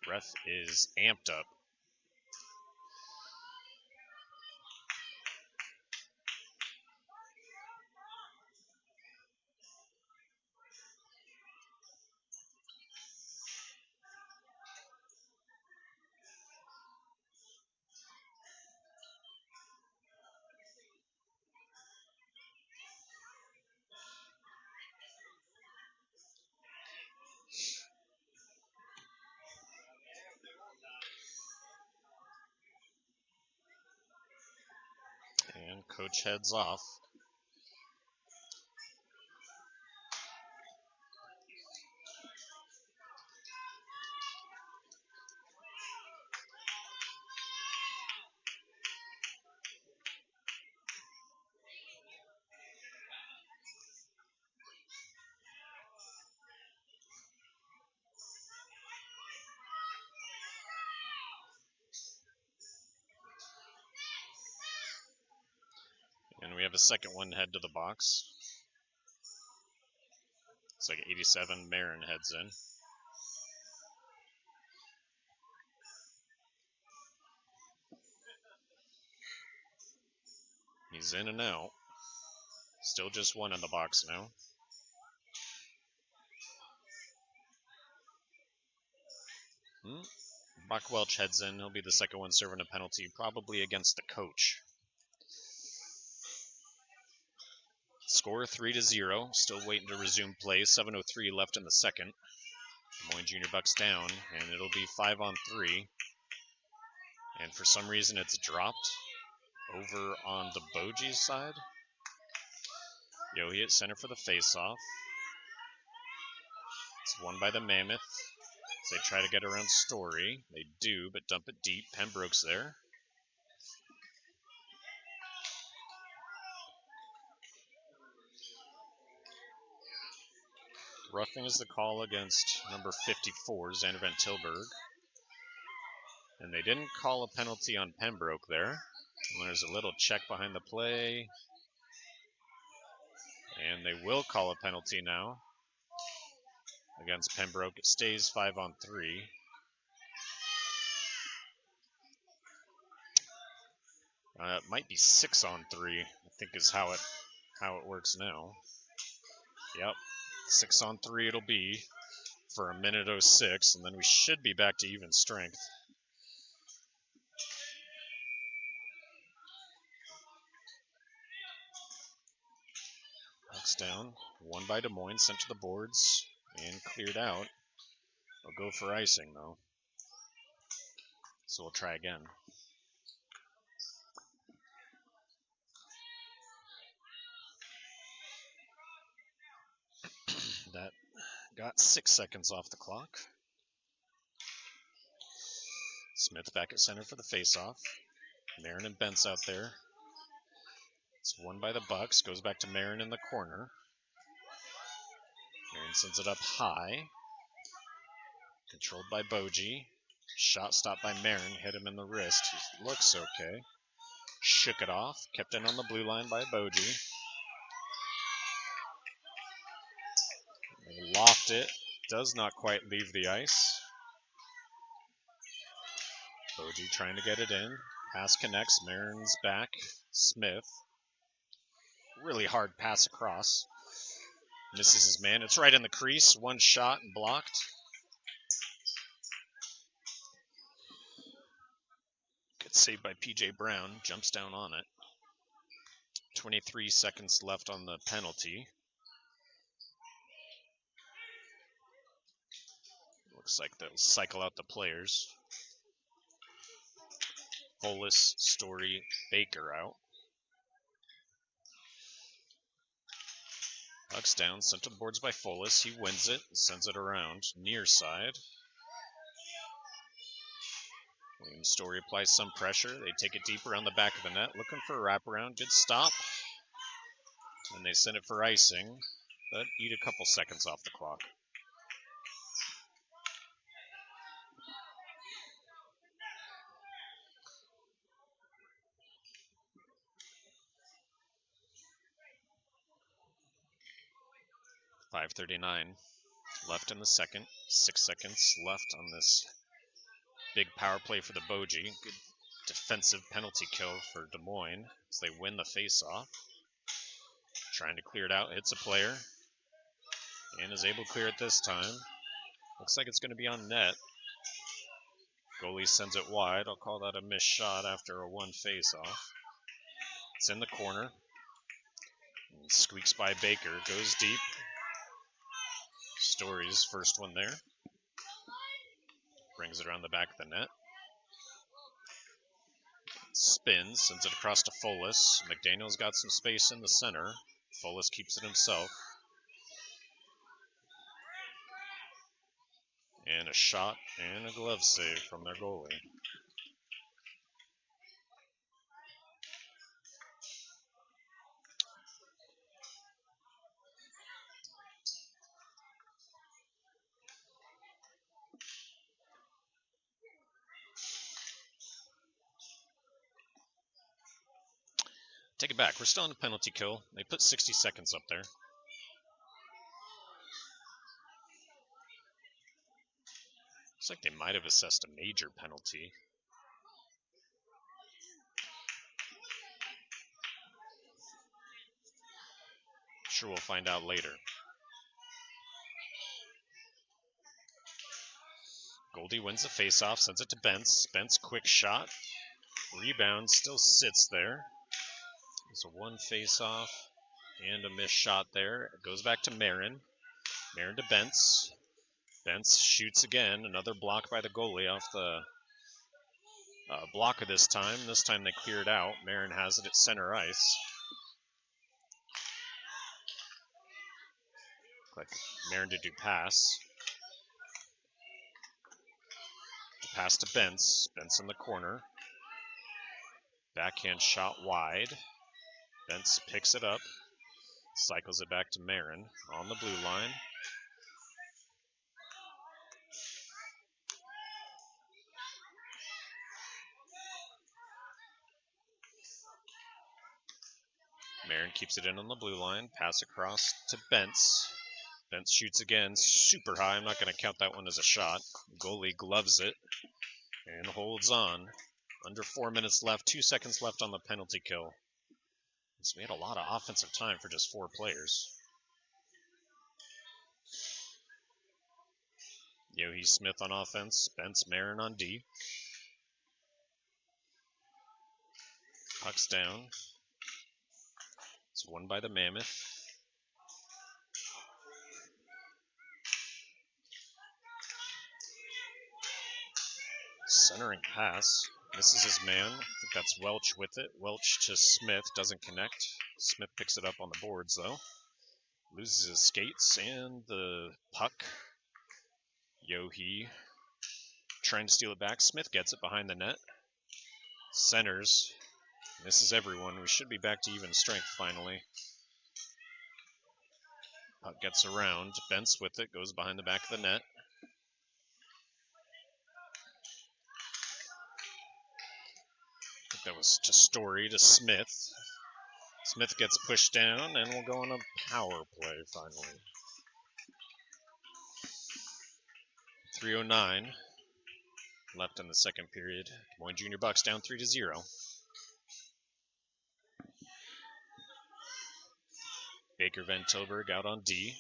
Ref is amped up. And coach heads off. And we have a second one head to the box. It's like 87, Marin heads in. He's in and out. Still just one in the box now. Buck Welch heads in. He'll be the second one serving a penalty, probably against the coach. Score 3-0. Still waiting to resume play. 7:03 left in the second. Des Moines Junior Bucs down, and it'll be 5-on-3. And for some reason, it's dropped over on the Boji side. Yohe at center for the faceoff. It's won by the Mammoth. As they try to get around Story. They do, but dump it deep. Pembroke's there. Roughing is the call against number 54, Xander Van Tilburg. And they didn't call a penalty on Pembroke there. And there's a little check behind the play. And they will call a penalty now against Pembroke. It stays 5-on-3. It might be 6-on-3, I think is how it works now. Yep, 6-on-3 it'll be for 1:06, and then we should be back to even strength. Bucks down, one by Des Moines, sent to the boards, and cleared out. They'll go for icing, though. So we'll try again. That got 6 seconds off the clock. Smith back at center for the faceoff. Marin and Bentz out there. It's won by the Bucks. Goes back to Marin in the corner. Marin sends it up high. Controlled by Boji. Shot stopped by Marin. Hit him in the wrist. He looks okay. Shook it off. Kept in on the blue line by Boji. Loft it. Does not quite leave the ice. Boji trying to get it in. Pass connects. Marin's back. Smith. Really hard pass across. Misses his man. It's right in the crease. One shot and blocked. Good save by P.J. Brown. Jumps down on it. 23 seconds left on the penalty. Looks like they'll cycle out the players. Folis, Story, Baker out. Bucks down, sent to the boards by Folis. He wins it, sends it around, near side. William Story applies some pressure. They take it deep around the back of the net, looking for a wraparound. Good stop. And they send it for icing, but eat a couple seconds off the clock. 5:39 left in the second. 6 seconds left on this big power play for the Boji. Good defensive penalty kill for Des Moines as they win the face-off. Trying to clear it out, hits a player, and is able to clear it this time. Looks like it's going to be on net. Goalie sends it wide. I'll call that a missed shot after a one face-off. It's in the corner. And squeaks by Baker, goes deep. Story's first one there. Brings it around the back of the net. Spins, sends it across to Folis. McDaniel's got some space in the center. Folis keeps it himself. And a shot and a glove save from their goalie. Take it back. We're still on a penalty kill. They put 60 seconds up there. Looks like they might have assessed a major penalty. Sure, we'll find out later. Goldie wins the faceoff, sends it to Bentz. Bentz, quick shot. Rebound, still sits there. It's a one faceoff and a missed shot there. It goes back to Marin. Marin to Bentz. Bentz shoots again. Another block by the goalie off the blocker this time. This time they cleared out. Marin has it at center ice. Like Marin to do pass. Pass to Bentz. Bentz in the corner. Backhand shot wide. Bentz picks it up. Cycles it back to Marin on the blue line. Marin keeps it in on the blue line. Pass across to Bentz. Bentz shoots again, super high. I'm not going to count that one as a shot. Goalie gloves it and holds on. Under 4 minutes left, 2 seconds left on the penalty kill. So we had a lot of offensive time for just 4 players. Yohe Smith on offense, Bentz, Marin on D. Puck's down. It's won by the Mammoth. Centering pass. Misses his man. I think that's Welch with it. Welch to Smith. Doesn't connect. Smith picks it up on the boards, though. Loses his skates and the puck. Yohe trying to steal it back. Smith gets it behind the net. Centers. Misses everyone. We should be back to even strength finally. Puck gets around. Bentz with it. Goes behind the back of the net. I think that was to Story to Smith. Smith gets pushed down, and we'll go on a power play finally. 3:09 left in the second period. Des Moines Jr Bucs down 3-0. Baker Van Tilburg out on D.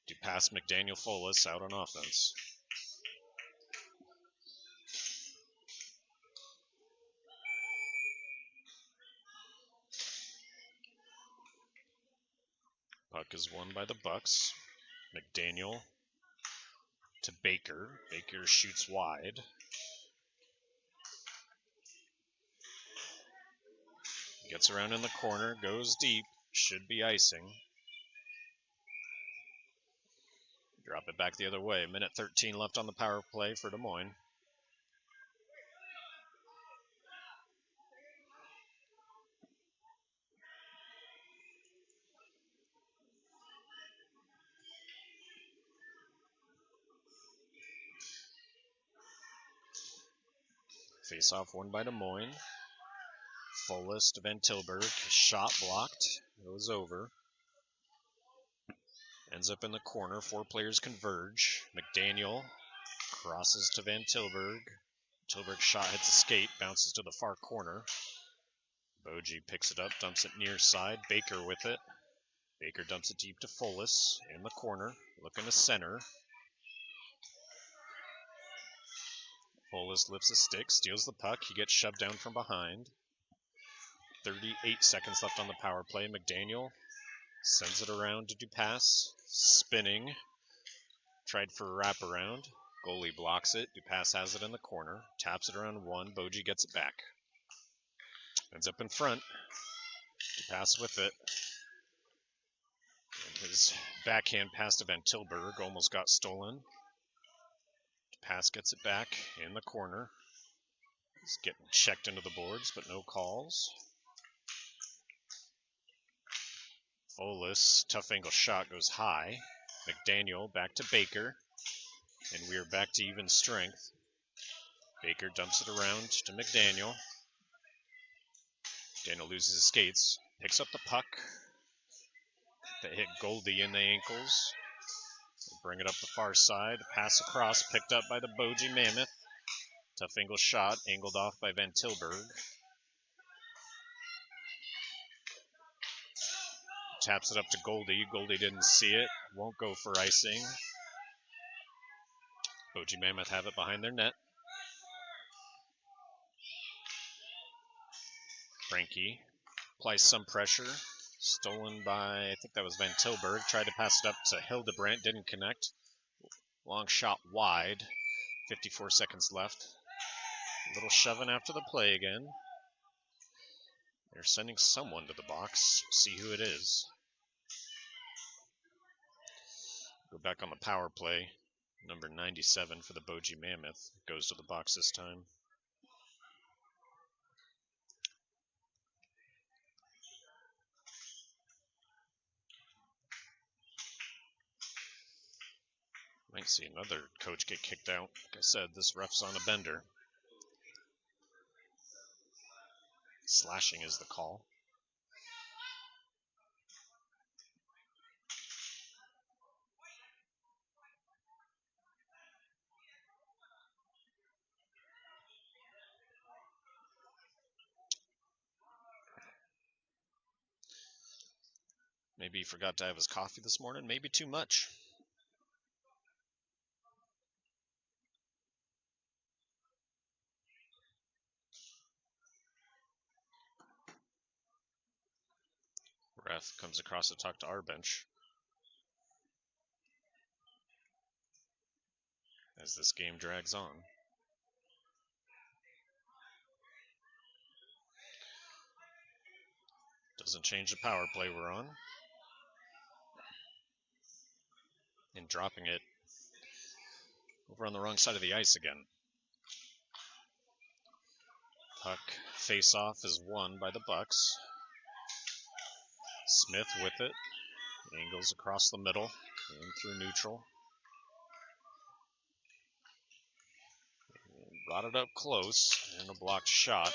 To pass McDaniel Folis out on offense. Puck is won by the Bucs. McDaniel to Baker. Baker shoots wide. Gets around in the corner, goes deep. Should be icing. Drop it back the other way. Minute 13 left on the power play for Des Moines. Face-off won by Des Moines. Folis to Van Tilburg. Shot blocked. Goes over. Ends up in the corner. 4 players converge. McDaniel crosses to Van Tilburg. Tilburg's shot hits a skate, bounces to the far corner. Boji picks it up, dumps it near side. Baker with it. Baker dumps it deep to Folis in the corner, looking to center. Folis lifts a stick, steals the puck. He gets shoved down from behind. 38 seconds left on the power play. McDaniel sends it around to Dupas, spinning. Tried for a wraparound. Goalie blocks it. Dupas has it in the corner. Taps it around one. Boji gets it back. Ends up in front. Dupas with it. And his backhand pass to Van Tilburg almost got stolen. Dupas gets it back in the corner. He's getting checked into the boards, but no calls. Folis, tough angle shot, goes high. McDaniel back to Baker. And we are back to even strength. Baker dumps it around to McDaniel. McDaniel loses his skates. Picks up the puck. That hit Goldie in the ankles. Bring it up the far side. Pass across, picked up by the Boji Mammoth. Tough angle shot, angled off by Van Tilburg. Taps it up to Goldie. Goldie didn't see it. Won't go for icing. Boji Mammoth have it behind their net. Frankie applies some pressure. Stolen by, I think that was Van Tilburg. Tried to pass it up to Hildebrandt. Didn't connect. Long shot wide. 54 seconds left. A little shoving after the play again. They're sending someone to the box. See who it is. Go back on the power play. Number 97 for the Boji Mammoth goes to the box this time. Might see another coach get kicked out. Like I said, this ref's on a bender. Slashing is the call. Maybe he forgot to have his coffee this morning. Maybe too much. Ref comes across to talk to our bench. As this game drags on. Doesn't change the power play we're on. And dropping it over on the wrong side of the ice again. Puck face-off is won by the Bucs. Smith with it. Angles across the middle and through neutral. And brought it up close and a blocked shot.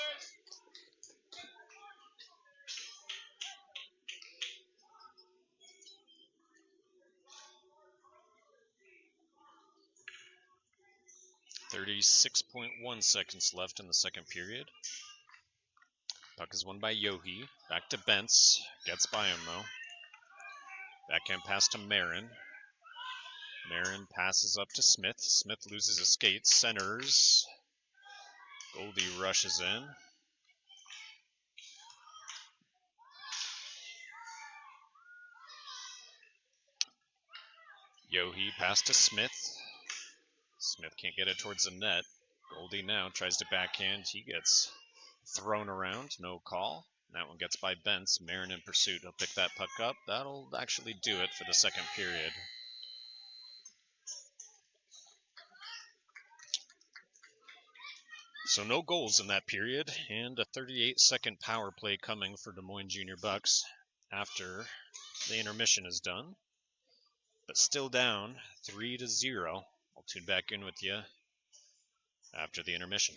.1 seconds left in the second period. Puck is won by Yohi. Back to Bentz. Gets by him though. Backhand pass to Marin. Marin passes up to Smith. Smith loses his skates. Centers. Goldie rushes in. Yohi pass to Smith. Smith can't get it towards the net. Goldie now tries to backhand. He gets thrown around. No call. That one gets by Bentz. Marin in pursuit. He'll pick that puck up. That'll actually do it for the second period. So no goals in that period, and a 38-second power play coming for Des Moines Junior Bucs after the intermission is done. But still down 3-0. I'll tune back in with you after the intermission.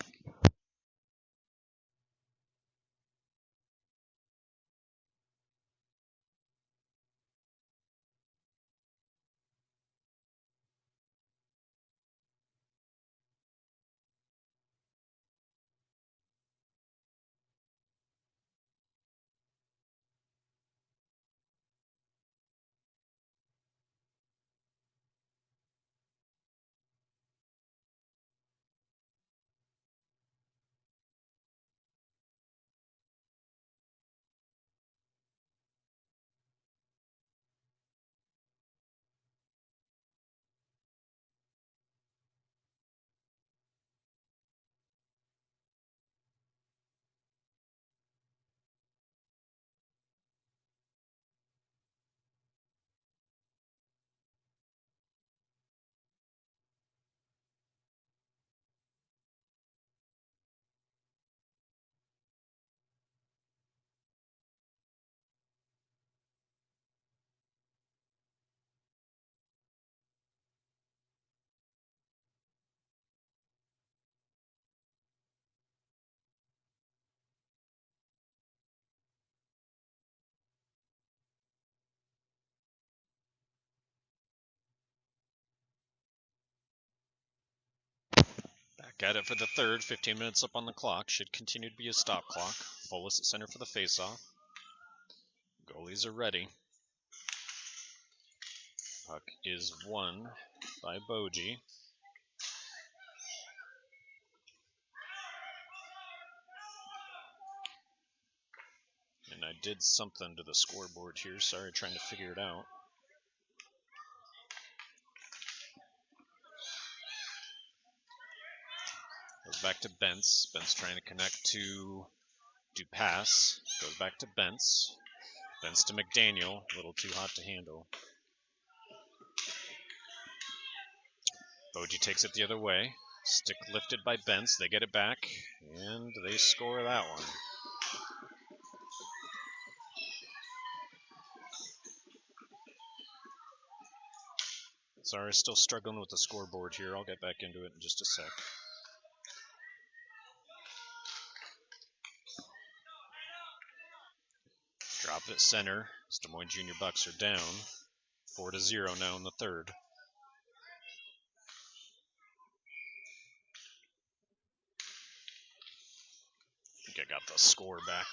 Got it for the third. 15 minutes up on the clock. Should continue to be a stop clock. Fullest at center for the faceoff. Goalies are ready. Puck is won by Boji. And I did something to the scoreboard here. Sorry, trying to figure it out. Goes back to Bentz. Bentz trying to connect to Dupass. Goes back to Bentz. Bentz to McDaniel. A little too hot to handle. Boji takes it the other way. Stick lifted by Bentz. They get it back. And they score that one. Sorry, still struggling with the scoreboard here. I'll get back into it in just a sec. Drop it at center. As Des Moines Jr Bucs are down. 4-0 now in the third. I think I got the score back.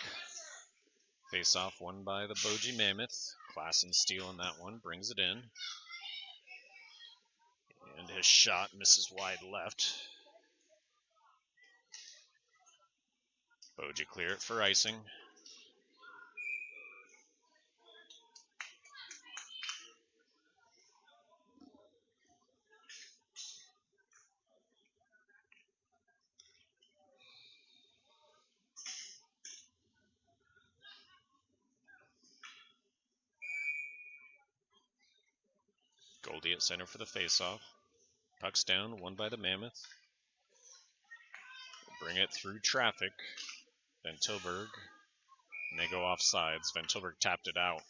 Face-off won by the Boji Mammoth. Klassen stealing that one. Brings it in. And his shot misses wide left. Boji clear it for icing. Goldie at center for the faceoff. Puck's down, won by the Mammoth. Bring it through traffic. Van Tilburg. And they go off sides. Van Tilburg tapped it out.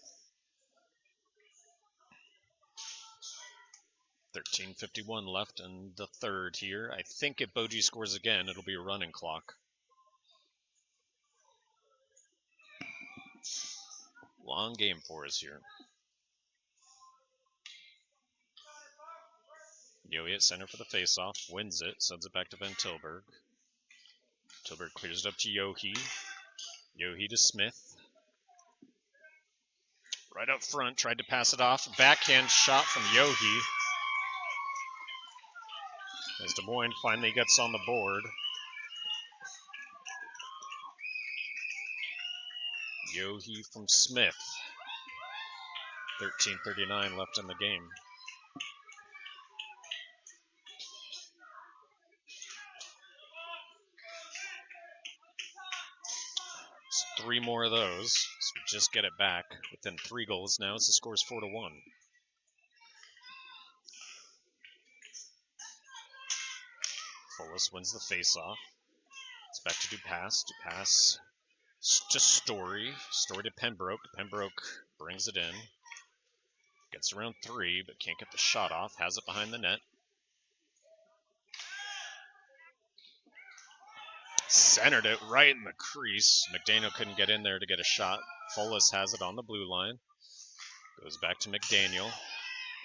13:51 left in the third here. I think if Boji scores again, it'll be a running clock. Long game for us here. Yohe at center for the faceoff. Wins it. Sends it back to Van Tilburg. Tilburg clears it up to Yohe. Yohe to Smith. Right up front. Tried to pass it off. Backhand shot from Yohe. As Des Moines finally gets on the board. Yohe from Smith. 13:39 left in the game. So 3 more of those. So we just get it back within 3 goals now as the score is 4-1. Fullest wins the faceoff. It's back to Dupass. Dupass to Story. Story to Pembroke. Pembroke brings it in. Gets around 3, but can't get the shot off. Has it behind the net. Centered it right in the crease. McDaniel couldn't get in there to get a shot. Fullest has it on the blue line. Goes back to McDaniel.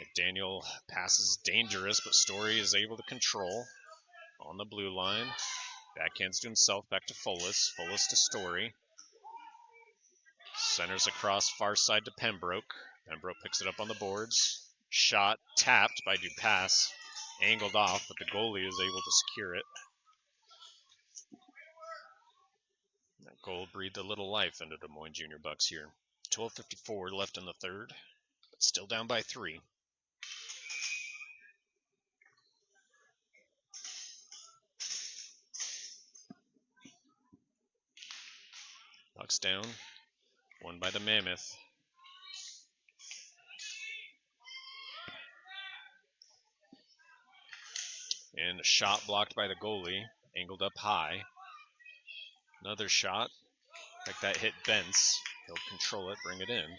McDaniel passes dangerous, but Story is able to control. On the blue line. Backhands to himself, back to Fullest. Fullest to Story. Centers across far side to Pembroke. Pembroke picks it up on the boards. Shot tapped by Dupass. Angled off, but the goalie is able to secure it. That goal breathed a little life into Des Moines Jr Bucs here. 12:54 left in the third, but still down by 3. Puck's down, won by the Mammoth. And a shot blocked by the goalie, angled up high. Another shot, like that hit Bentz. He'll control it, bring it in.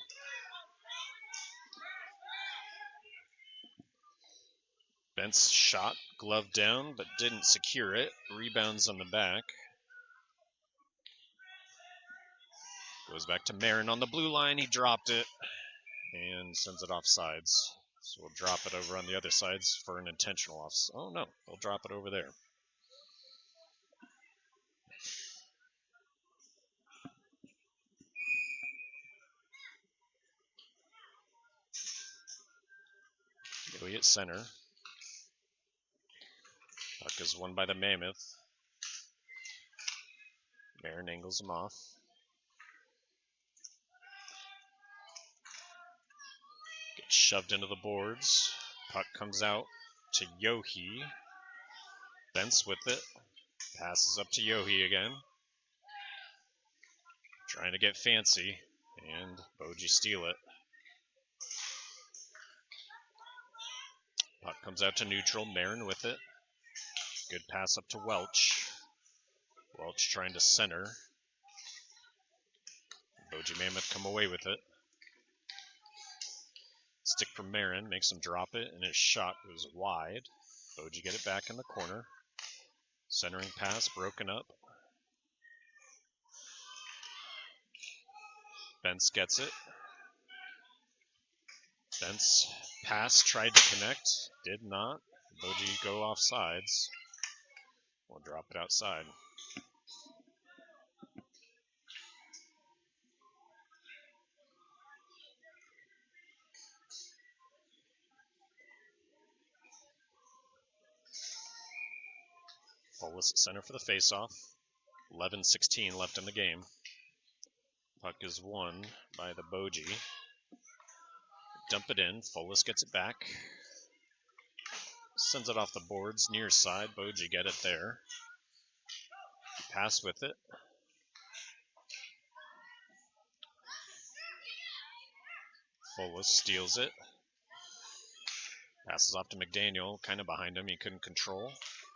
Bentz shot, glove down, but didn't secure it. Rebounds on the back. Goes back to Marin on the blue line. He dropped it and sends it off sides. So we'll drop it over on the other sides for an intentional off. Oh no, we'll drop it over there. at center. Puck is won by the Mammoth. Marin angles him off. Gets shoved into the boards. Puck comes out to Yohi. Bentz with it. Passes up to Yohi again. Trying to get fancy. And Boji steal it. Puck comes out to neutral. Marin with it. Good pass up to Welch. Welch trying to center. Boji Mammoth come away with it. Stick from Marin, makes him drop it, and his shot goes wide. Boji get it back in the corner. Centering pass broken up. Bentz gets it. Bentz pass tried to connect, did not. Boji go off sides. We'll drop it outside. Fullest at center for the faceoff. 11:16 left in the game. Puck is won by the Boji. Dump it in. Fullest gets it back. Sends it off the boards. Near side. Boji get it there. Pass with it. Fullest steals it. Passes off to McDaniel. Kind of behind him. He couldn't control.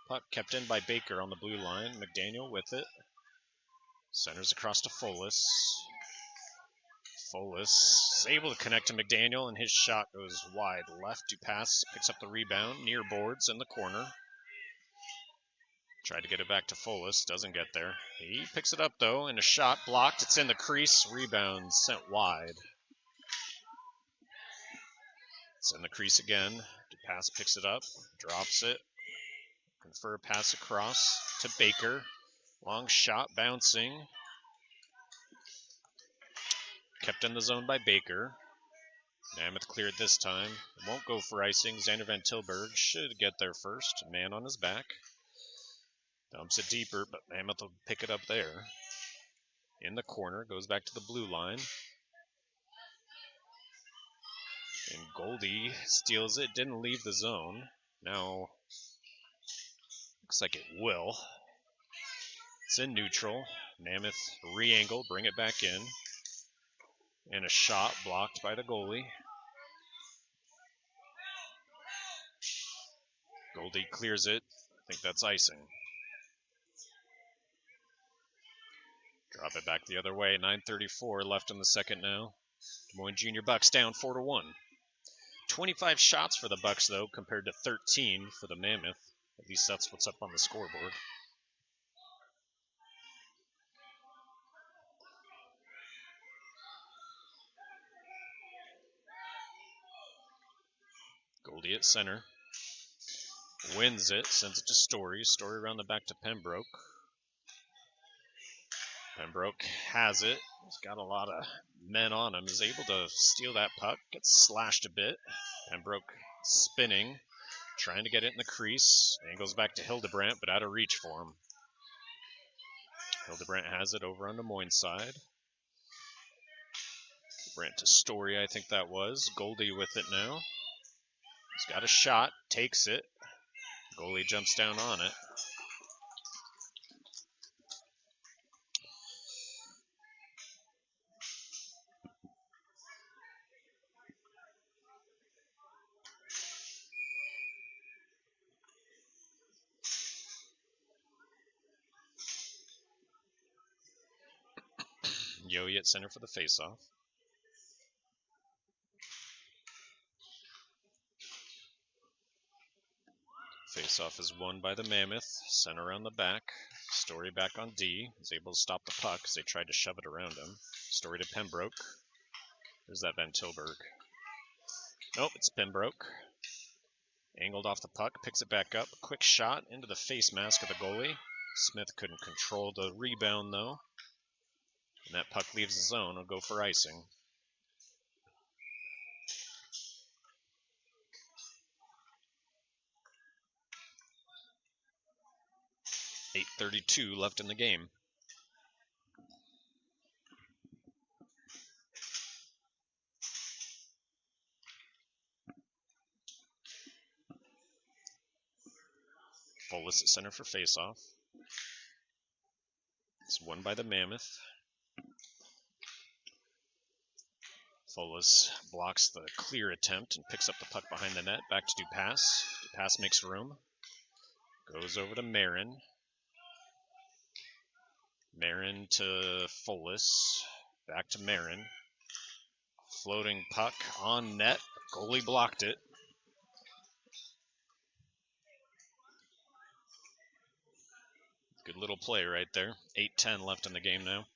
Puck kept in by Baker on the blue line. McDaniel with it. Centers across to Fullest. Fullest is able to connect to McDaniel, and his shot goes wide left. Dupas picks up the rebound near boards in the corner. Tried to get it back to Fullest, doesn't get there. He picks it up though, and a shot blocked. It's in the crease. Rebound sent wide. It's in the crease again. Dupas picks it up, drops it. Confer pass across to Baker. Long shot bouncing. Kept in the zone by Baker. Mammoth cleared this time. Won't go for icing. Xander Van Tilburg should get there first. Man on his back. Dumps it deeper, but Mammoth will pick it up there. In the corner. Goes back to the blue line. And Goldie steals it. Didn't leave the zone. Now, looks like it will. It's in neutral. Mammoth re-angle. Bring it back in. And a shot blocked by the goalie. Goldie clears it. I think that's icing. Drop it back the other way. 9:34 left in the second now. Des Moines Jr Bucs down 4-1. 25 shots for the Bucs though, compared to 13 for the Mammoth. At least that's what's up on the scoreboard. Goldie at center. Wins it, sends it to Story. Story around the back to Pembroke. Pembroke has it. He's got a lot of men on him. Is able to steal that puck. Gets slashed a bit. Pembroke spinning. Trying to get it in the crease. Angles back to Hildebrandt, but out of reach for him. Hildebrandt has it over on Des Moines' side. Brandt to Story, I think that was. Goldie with it now. He's got a shot. Takes it. Goalie jumps down on it. Yohe at center for the faceoff. Faceoff is won by the Mammoth. Center around the back. Story back on D. Is able to stop the puck as they tried to shove it around him. Story to Pembroke. There's that Van Tilburg. Nope, it's Pembroke. Angled off the puck. Picks it back up. Quick shot into the face mask of the goalie. Smith couldn't control the rebound though. And that puck leaves the zone. It'll go for icing. 8:32 left in the game. Fullest at center for faceoff. It's won by the Mammoth. Fullest blocks the clear attempt and picks up the puck behind the net. Back to Dupas. Dupas makes room. Goes over to Marin. Marin to Fullest. Back to Marin. Floating puck on net. Goalie blocked it. Good little play right there. 8:10 left in the game now.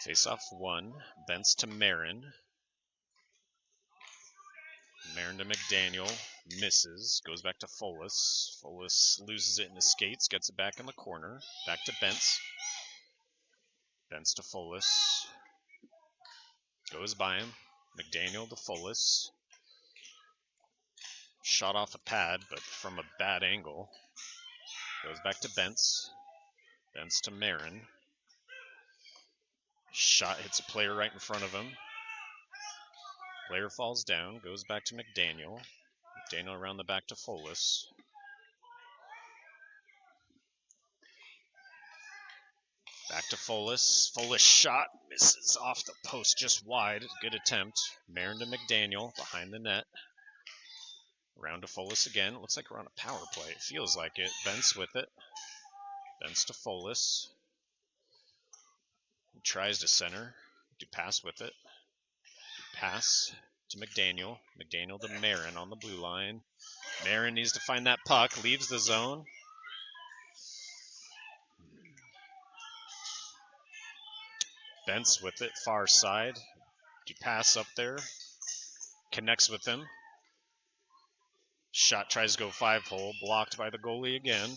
Face-off 1. Bents to Marin. Marin to McDaniel. Misses. Goes back to Fullest. Fullest loses it in the skates. Gets it back in the corner. Back to Bents. Bents to Fullest. Goes by him. McDaniel to Fullest. Shot off a pad, but from a bad angle. Goes back to Bents. Bents to Marin. Shot hits a player right in front of him. Player falls down. Goes back to McDaniel. McDaniel around the back to Fullest. Back to Fullest. Fullest shot. Misses off the post just wide. Good attempt. Marin to McDaniel behind the net. Around to Fullest again. It looks like we're on a power play. It feels like it. Bents with it. Bents to Fullest. He tries to center. Dupas with it. Pass to McDaniel. McDaniel to Marin on the blue line. Marin needs to find that puck. Leaves the zone. Bents with it, far side. Dupas up there. Connects with him. Shot tries to go 5-hole. Blocked by the goalie again.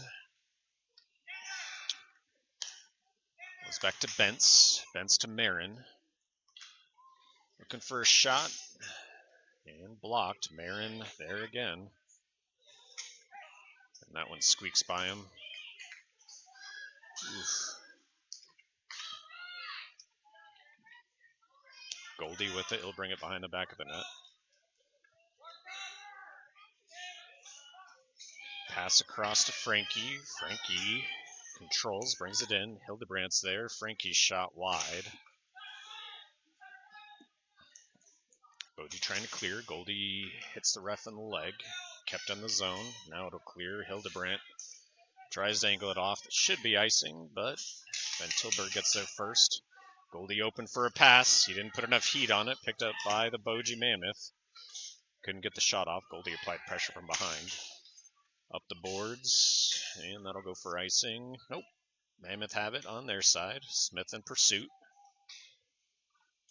Goes back to Bents. Bents to Marin. Looking for a shot. And blocked. Marin there again. And that one squeaks by him. Oof. Goldie with it. He'll bring it behind the back of the net. Pass across to Frankie. Frankie controls, brings it in. Hildebrandt's there. Frankie's shot wide. Boji trying to clear. Goldie hits the ref in the leg. Kept in the zone. Now it'll clear. Hildebrandt tries to angle it off. It should be icing, but Van Tilburg gets there first. Goldie open for a pass. He didn't put enough heat on it. Picked up by the Boji Mammoth. Couldn't get the shot off. Goldie applied pressure from behind. Up the boards, and that'll go for icing. Nope. Mammoth have it on their side. Smith in pursuit.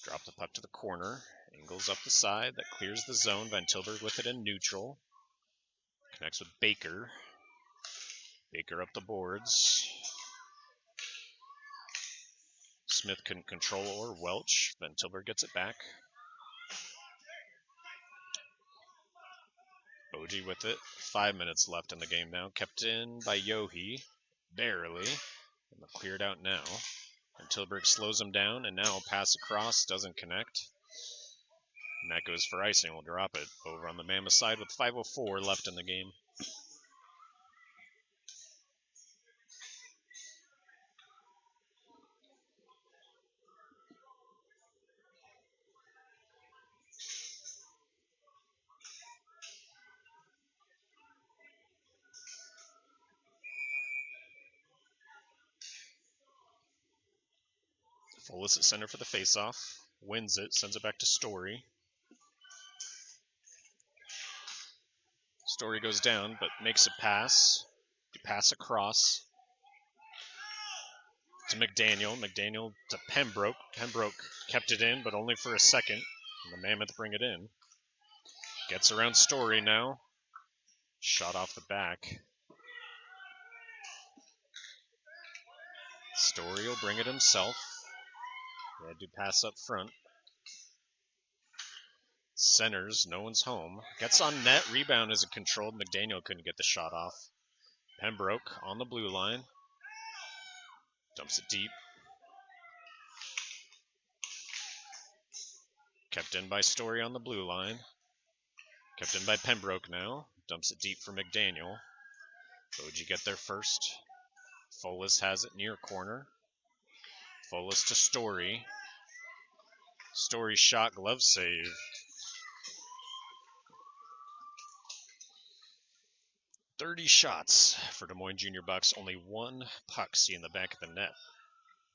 Drop the puck to the corner. Angles up the side. That clears the zone. Van Tilburg with it in neutral. Connects with Baker. Baker up the boards. Smith couldn't control or Welch. Van Tilburg gets it back. Boji with it. 5 minutes left in the game now. Kept in by Yohe. Barely. And cleared out now. And Tilburg slows him down, and now pass across. Doesn't connect. And that goes for icing. We'll drop it over on the Mammoth side with 5:04 left in the game. Fullest at center for the faceoff. Wins it, sends it back to Story. Story goes down, but makes a pass. You pass across to McDaniel. McDaniel to Pembroke. Pembroke kept it in, but only for a second. And the Mammoth bring it in. Gets around Story now. Shot off the back. Story will bring it himself. He had to pass up front. Centers, no one's home. Gets on net, rebound isn't controlled. McDaniel couldn't get the shot off. Pembroke on the blue line. Dumps it deep. Kept in by Story on the blue line. Kept in by Pembroke now. Dumps it deep for McDaniel. Boji get there first. Folas has it near corner. Folas to Story. Story shot, glove save. 30 shots for Des Moines Junior Bucs. Only one puck see in the back of the net.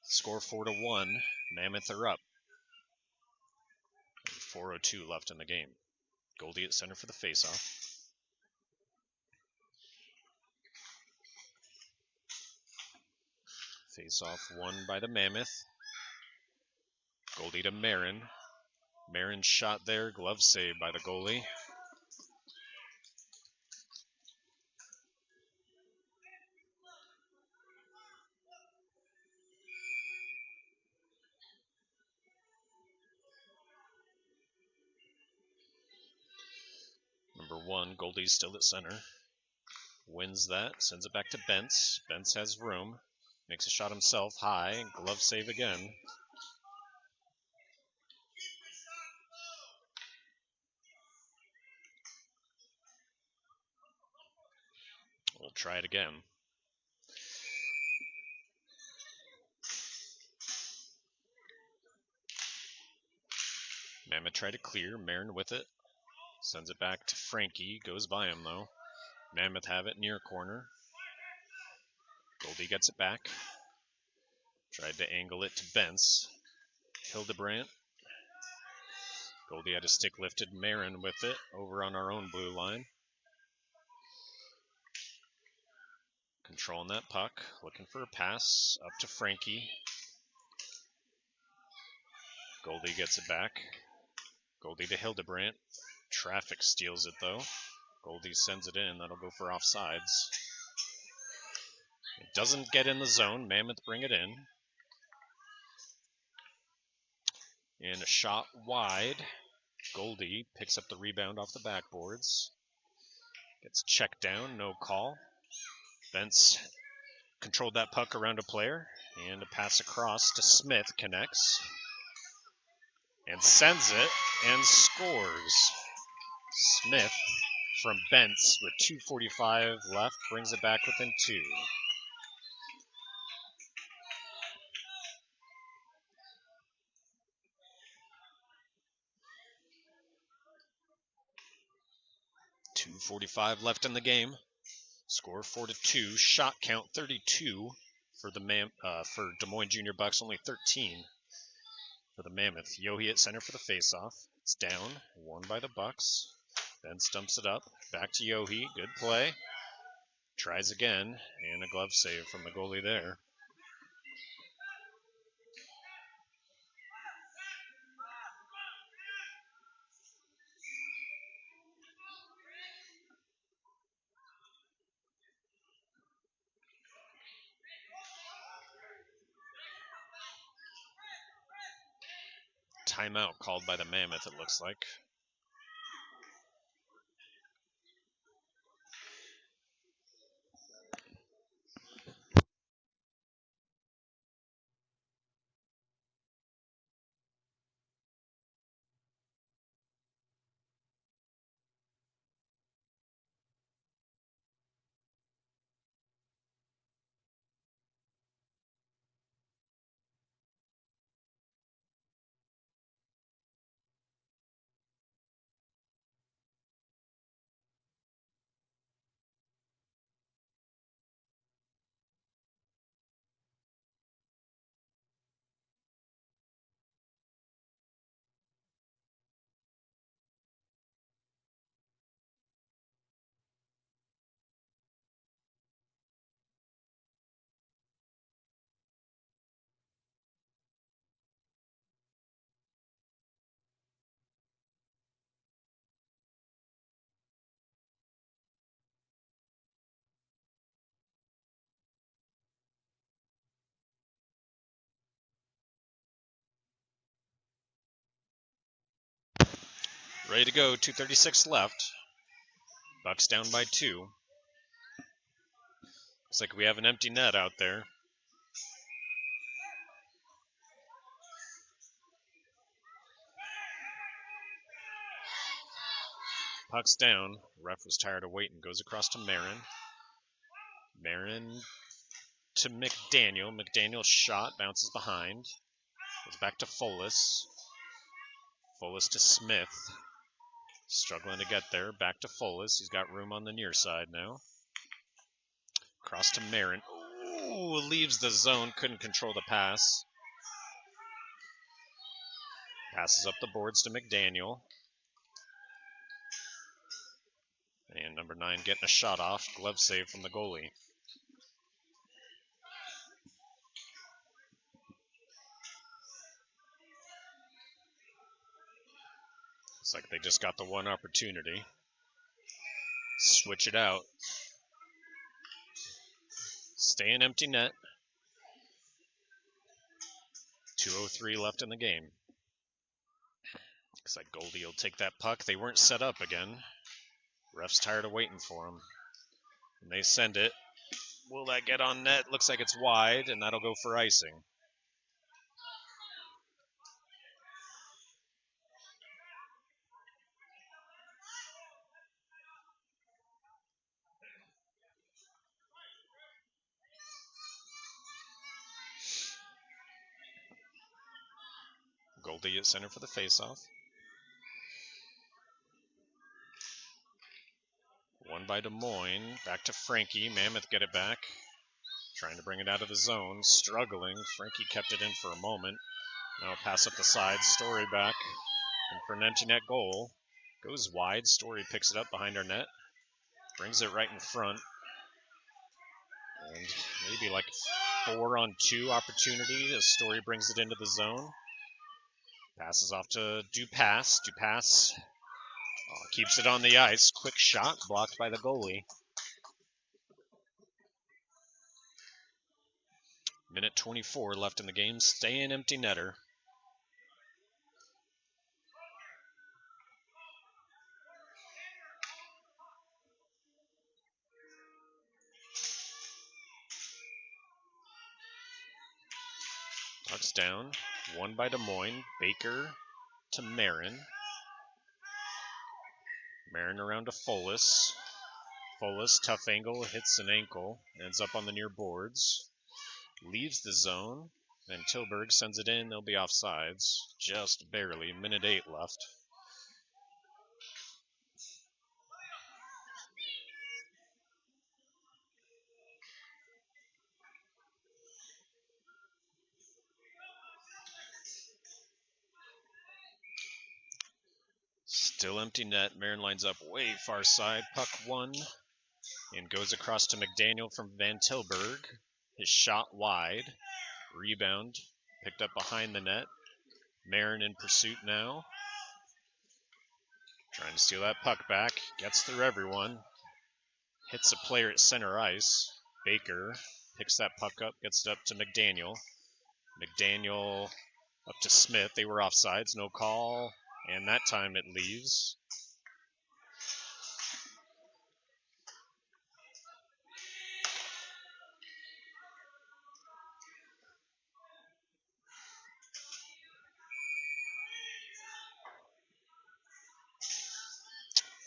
Score 4-1. Mammoth are up. 4:02 left in the game. Goldie at center for the faceoff. Faceoff won by the Mammoth. Goldie to Marin. Marin's shot there, glove save by the goalie. Number 1, Goldie's still at center. Wins that, sends it back to Bentz. Bentz has room. Makes a shot himself, high, glove save again. We'll try it again. Mammoth tried to clear, Marin with it. Sends it back to Frankie, goes by him though. Mammoth have it near corner. Goldie gets it back. Tried to angle it to Bentz. Hildebrandt. Goldie had a stick lifted. Marin with it over on our own blue line. Controlling that puck. Looking for a pass. Up to Frankie. Goldie gets it back. Goldie to Hildebrandt. Traffic steals it though. Goldie sends it in. That'll go for offsides. It doesn't get in the zone. Mammoth bring it in. And a shot wide. Goldie picks up the rebound off the backboards. Gets checked down, no call. Bentz controlled that puck around a player. And a pass across to Smith connects. And sends it and scores. Smith from Bentz with 2:45 left brings it back within 2. .245 left in the game. Score 4-2. Shot count 32 for the for Des Moines Junior Bucs. Only 13 for the Mammoth. Yohe at center for the faceoff. It's down. Won by the Bucs. Bentz dumps it up. Back to Yohe. Good play. Tries again. And a glove save from the goalie there. Timeout called by the Mammoth, it looks like. Ready to go, 2:36 left. Bucs down by 2. Looks like we have an empty net out there. Puck's down. Ref was tired of waiting. Goes across to Marin. Marin to McDaniel. McDaniel's shot bounces behind. Goes back to Folis. Folis to Smith. Struggling to get there. Back to Folis. He's got room on the near side now. Cross to Marin. Ooh, leaves the zone. Couldn't control the pass. Passes up the boards to McDaniel. And number 9 getting a shot off. Glove save from the goalie. Looks like they just got the one opportunity. Switch it out. Stay in empty net. 2:03 left in the game. Looks like Goldie will take that puck. They weren't set up again. Ref's tired of waiting for him. And they send it. Will that get on net? Looks like it's wide, and that'll go for icing. Goldie at center for the faceoff. One by Des Moines. Back to Frankie. Mammoth get it back. Trying to bring it out of the zone. Struggling. Frankie kept it in for a moment. Now pass up the side. Story back. And for an empty net goal. Goes wide. Story picks it up behind our net. Brings it right in front. And maybe like 4-on-2 opportunity as Story brings it into the zone. Passes off to Dupass. Dupass keeps it on the ice. Quick shot blocked by the goalie. Minute 24 left in the game. Stay in empty netter. Puck's down. One by Des Moines. Baker to Marin. Marin around to Folis. Folis, tough angle, hits an ankle. Ends up on the near boards. Leaves the zone. And Tilburg sends it in. They'll be offsides. Just barely. Minute 8 left. Still empty net. Marin lines up way far side. Puck won. And goes across to McDaniel from Van Tilburg. His shot wide. Rebound. Picked up behind the net. Marin in pursuit now. Trying to steal that puck back. Gets through everyone. Hits a player at center ice. Baker picks that puck up. Gets it up to McDaniel. McDaniel up to Smith. They were offsides. No call. And that time it leaves.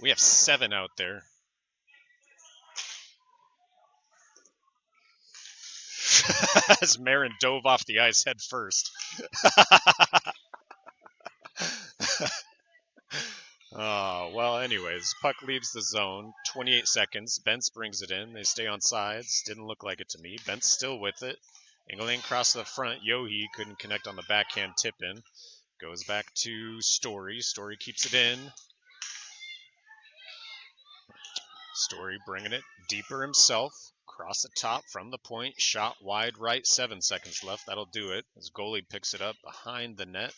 We have 7 out there. As Marin dove off the ice head first. Well, anyways, puck leaves the zone. 28 seconds. Bentz brings it in. They stay on sides. Didn't look like it to me. Bentz still with it. Angling across the front. Yohe couldn't connect on the backhand tip in. Goes back to Story. Story keeps it in. Story bringing it deeper himself. Across the top from the point. Shot wide right. 7 seconds left. That'll do it. As goalie picks it up behind the net.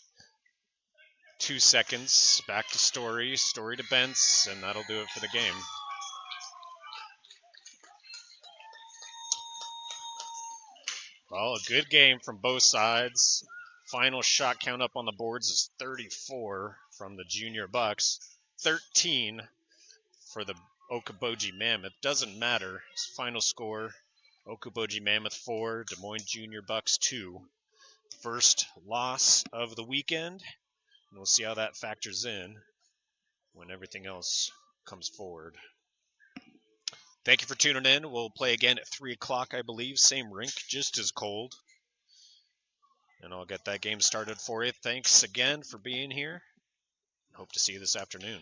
2 seconds. Back to Story. Story to Bentz. And that'll do it for the game. Well, a good game from both sides. Final shot count up on the boards is 34 for from the Junior Bucs. 13 for the Boji Mammoth. Doesn't matter. Final score, Boji Mammoth 4, Des Moines Junior Bucs 2. First loss of the weekend. And we'll see how that factors in when everything else comes forward. Thank you for tuning in. We'll play again at 3 o'clock, I believe. Same rink, just as cold. And I'll get that game started for you. Thanks again for being here. Hope to see you this afternoon.